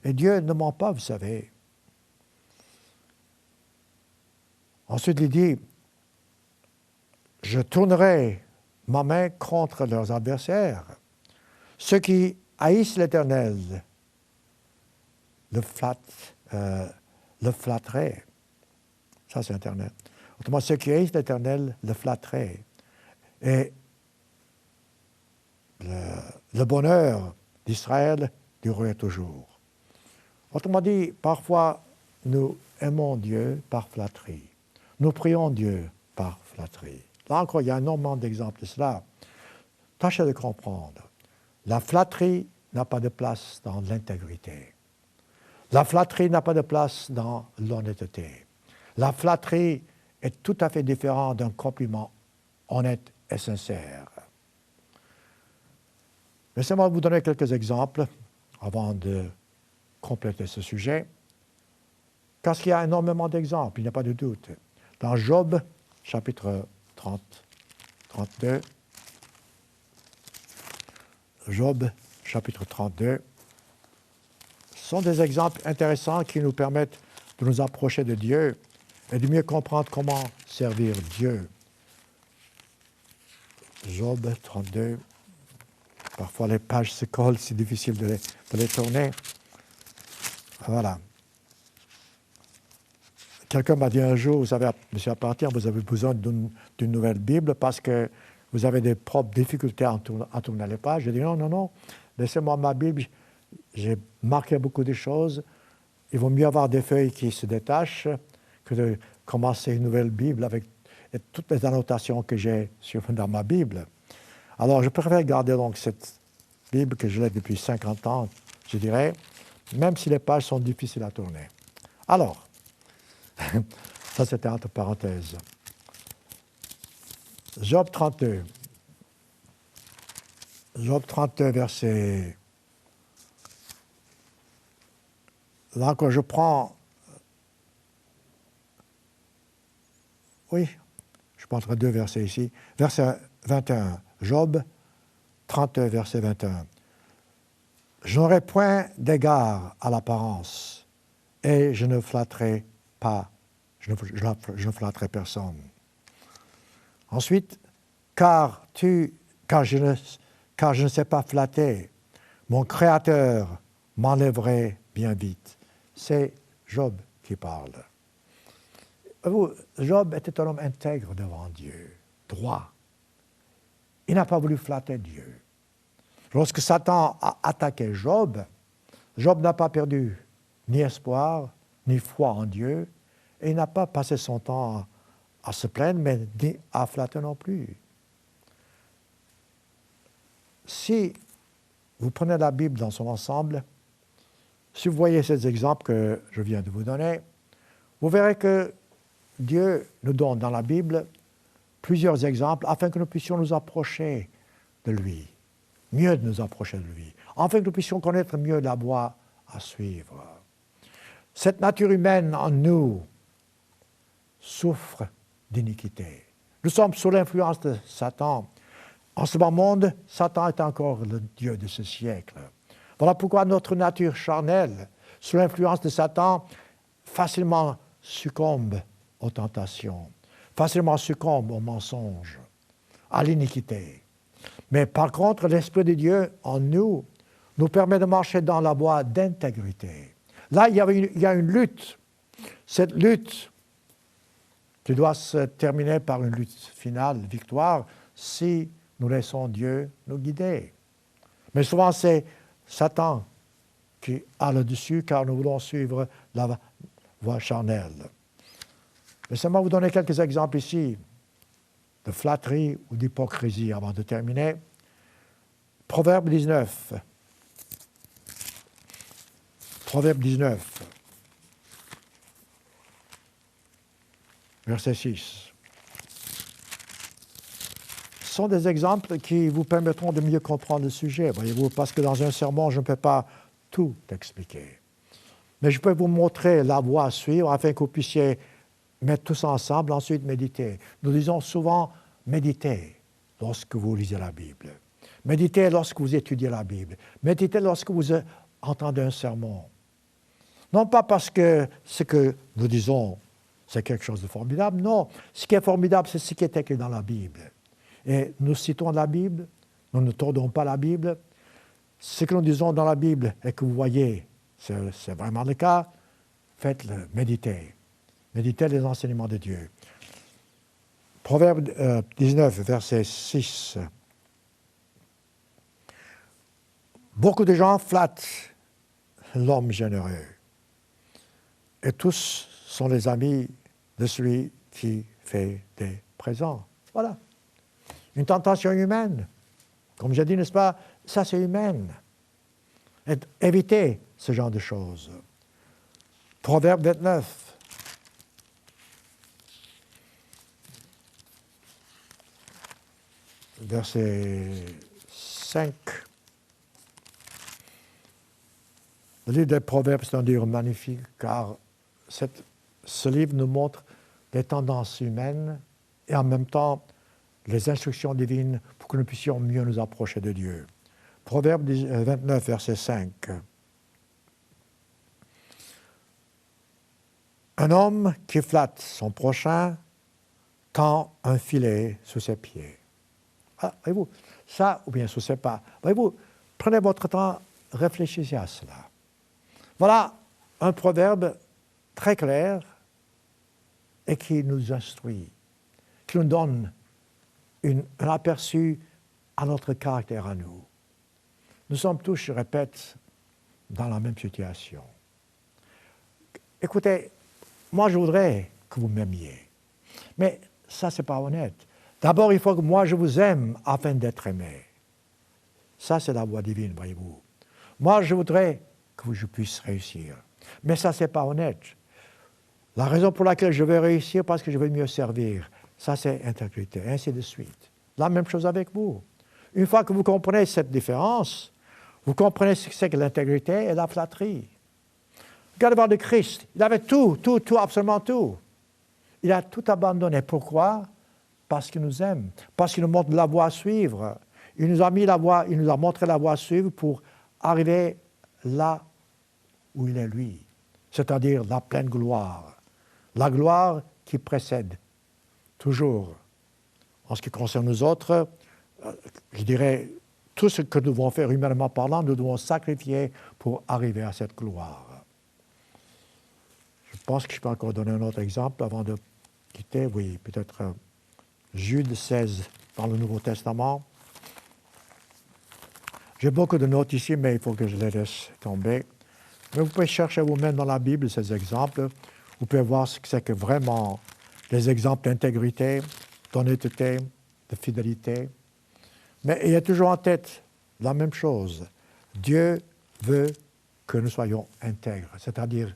Et Dieu ne ment pas, vous savez. Ensuite, il dit, je tournerai ma main contre leurs adversaires. Ceux qui haïssent l'Éternel le flatteraient. Ça, c'est Internet. Autrement, ceux qui haïssent l'Éternel le flatteraient. Et le bonheur d'Israël durerait toujours. Autrement dit, parfois, nous aimons Dieu par flatterie. Nous prions Dieu par flatterie. Là encore, il y a énormément d'exemples de cela. Tâchez de comprendre. La flatterie n'a pas de place dans l'intégrité. La flatterie n'a pas de place dans l'honnêteté. La flatterie est tout à fait différente d'un compliment honnête et sincère. Laissez-moi vous donner quelques exemples avant de compléter ce sujet, parce qu'il y a énormément d'exemples, il n'y a pas de doute. Dans Job, chapitre 32, Job, chapitre 32, sont des exemples intéressants qui nous permettent de nous approcher de Dieu et de mieux comprendre comment servir Dieu. Job 32, parfois les pages se collent, c'est difficile de les tourner. Voilà. Quelqu'un m'a dit un jour, vous savez, monsieur Apartien, vous avez besoin d'une nouvelle Bible parce que vous avez des propres difficultés à tourner les pages. J'ai dit non, laissez-moi ma Bible, j'ai marqué beaucoup de choses. Il vaut mieux avoir des feuilles qui se détachent que de commencer une nouvelle Bible avec toutes les annotations que j'ai dans ma Bible. Alors, je préfère garder donc cette Bible que je l'ai depuis 50 ans, je dirais, même si les pages sont difficiles à tourner. Alors, ça c'était entre parenthèses. Job 32. Job 32, verset... Là encore, je prends... Oui, je prends entre deux versets ici. Verset 21. Job 32, verset 21. Je n'aurai point d'égard à l'apparence, et je ne flatterai pas, je ne flatterai personne. Ensuite, car je ne sais pas flatter, mon Créateur m'enlèverait bien vite. C'est Job qui parle. Job était un homme intègre devant Dieu, droit. Il n'a pas voulu flatter Dieu. Lorsque Satan a attaqué Job, Job n'a pas perdu ni espoir, ni foi en Dieu, et il n'a pas passé son temps à se plaindre, mais ni à flatter non plus. Si vous prenez la Bible dans son ensemble, si vous voyez ces exemples que je viens de vous donner, vous verrez que Dieu nous donne dans la Bible plusieurs exemples afin que nous puissions nous approcher de lui, mieux de nous approcher de lui, afin que nous puissions connaître mieux la voie à suivre. Cette nature humaine en nous souffre d'iniquité. Nous sommes sous l'influence de Satan. En ce bas monde, Satan est encore le Dieu de ce siècle. Voilà pourquoi notre nature charnelle, sous l'influence de Satan, facilement succombe aux tentations, facilement succombe aux mensonges, à l'iniquité. Mais par contre, l'Esprit de Dieu en nous permet de marcher dans la voie d'intégrité. Là, il y a une lutte. Cette lutte qui doit se terminer par une lutte finale, victoire, si nous laissons Dieu nous guider. Mais souvent, c'est Satan qui a le dessus, car nous voulons suivre la voie charnelle. Laissez-moi vous donner quelques exemples ici de flatterie ou d'hypocrisie avant de terminer. Proverbe 19. Proverbe 19. Verset 6. Ce sont des exemples qui vous permettront de mieux comprendre le sujet, voyez-vous, parce que dans un sermon, je ne peux pas tout expliquer. Mais je peux vous montrer la voie à suivre afin que vous puissiez mettre tous ensemble, ensuite méditer. Nous disons souvent méditer lorsque vous lisez la Bible. Méditez lorsque vous étudiez la Bible. Méditez lorsque vous entendez un sermon. Non pas parce que ce que nous disons, c'est quelque chose de formidable. Non, ce qui est formidable, c'est ce qui est écrit dans la Bible. Et nous citons la Bible, nous ne tordons pas la Bible. Ce que nous disons dans la Bible et que vous voyez, c'est vraiment le cas, faites-le, méditez. Méditez les enseignements de Dieu. Proverbe 19, verset 6. Beaucoup de gens flattent l'homme généreux. Et tous sont les amis de celui qui fait des présents. Voilà. Une tentation humaine. Comme j'ai dit, n'est-ce pas, ça c'est humain. Évitez ce genre de choses. Proverbe 29. Verset 5. Le livre des Proverbes, c'est un livre magnifique, car ce livre nous montre les tendances humaines et en même temps les instructions divines pour que nous puissions mieux nous approcher de Dieu. Proverbe 29, verset 5. Un homme qui flatte son prochain tend un filet sous ses pieds. Ah, voyez-vous, ça, ou bien sous ses pas. Voyez-vous, prenez votre temps, réfléchissez à cela. Voilà un proverbe très clair et qui nous instruit, qui nous donne un aperçu à notre caractère à nous. Nous sommes tous, je répète, dans la même situation. Écoutez, moi je voudrais que vous m'aimiez, mais ça c'est pas honnête. D'abord, il faut que moi je vous aime afin d'être aimé. Ça c'est la voie divine, voyez-vous. Moi je voudrais que je puisse réussir, mais ça c'est pas honnête. La raison pour laquelle je veux réussir, parce que je veux mieux servir. Ça, c'est intégrité, ainsi de suite. La même chose avec vous. Une fois que vous comprenez cette différence, vous comprenez ce que c'est que l'intégrité et la flatterie. Regardez voir le Christ. Il avait tout, absolument tout. Il a tout abandonné. Pourquoi? Parce qu'il nous aime. Parce qu'il nous montre la voie à suivre. Il nous a mis la voie, il nous a montré la voie à suivre pour arriver là où il est lui. C'est-à-dire la pleine gloire. La gloire qui précède toujours. En ce qui concerne nous autres, je dirais, tout ce que nous devons faire humainement parlant, nous devons sacrifier pour arriver à cette gloire. Je pense que je peux encore donner un autre exemple avant de quitter. Oui, peut-être Jude 16 dans le Nouveau Testament. J'ai beaucoup de notes ici, mais il faut que je les laisse tomber. Mais vous pouvez chercher vous-même dans la Bible ces exemples. Vous pouvez voir ce que c'est que vraiment les exemples d'intégrité, d'honnêteté, de fidélité. Mais ayez toujours en tête la même chose. Dieu veut que nous soyons intègres, c'est-à-dire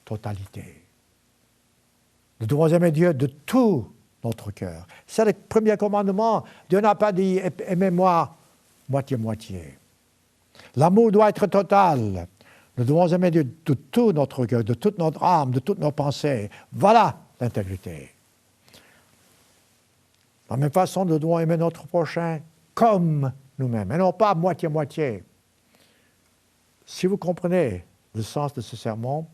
totalité. Nous devons aimer Dieu de tout notre cœur. C'est le premier commandement. Dieu n'a pas dit « aimez-moi moitié-moitié ». L'amour doit être total. Nous devons aimer Dieu de tout notre cœur, de toute notre âme, de toutes nos pensées. Voilà l'intégrité. De la même façon, nous devons aimer notre prochain comme nous-mêmes, et non pas moitié-moitié. Si vous comprenez le sens de ce sermon,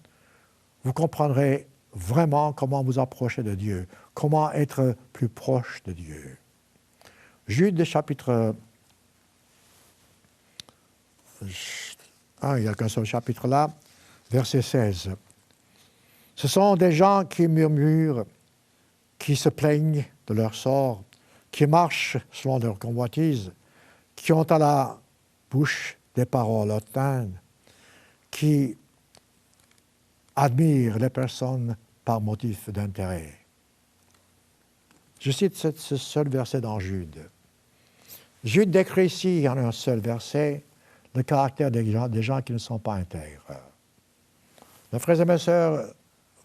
vous comprendrez vraiment comment vous approcher de Dieu, comment être plus proche de Dieu. Jude chapitre 1, il n'y a qu'un seul chapitre là, verset 16. Ce sont des gens qui murmurent, qui se plaignent de leur sort, qui marchent selon leur convoitise, qui ont à la bouche des paroles hautaines, qui admirent les personnes par motif d'intérêt. Je cite ce seul verset dans Jude. Jude décrit ici, en un seul verset, le caractère des gens qui ne sont pas intègres. Mes frères et mes sœurs,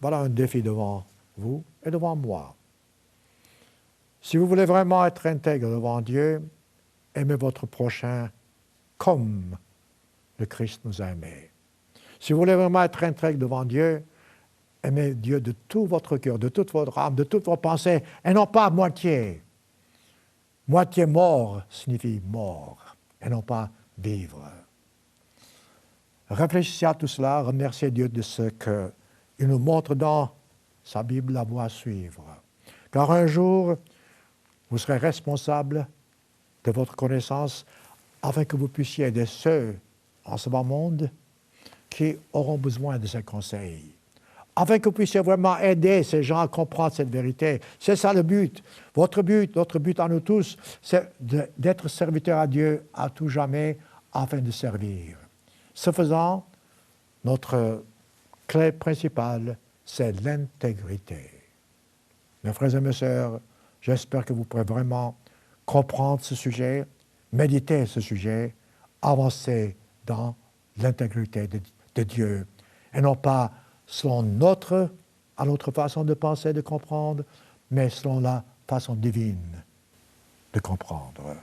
voilà un défi devant vous et devant moi. Si vous voulez vraiment être intègre devant Dieu, aimez votre prochain comme le Christ nous a aimés. Si vous voulez vraiment être intègre devant Dieu, aimez Dieu de tout votre cœur, de toute votre âme, de toutes vos pensées, et non pas à moitié. Moitié mort signifie mort, et non pas vivre. Réfléchissez à tout cela, remerciez Dieu de ce qu'il nous montre dans sa Bible la voie à suivre. Car un jour, vous serez responsable de votre connaissance afin que vous puissiez aider ceux en ce bas monde qui auront besoin de ces conseils. Afin que vous puissiez vraiment aider ces gens à comprendre cette vérité. C'est ça le but. Votre but à nous tous, c'est d'être serviteurs à Dieu à tout jamais afin de servir. Ce faisant, notre clé principale, c'est l'intégrité. Mes frères et mes sœurs, j'espère que vous pourrez vraiment comprendre ce sujet, méditer ce sujet, avancer dans l'intégrité de Dieu, et non pas selon notre façon de penser, de comprendre, mais selon la façon divine de comprendre.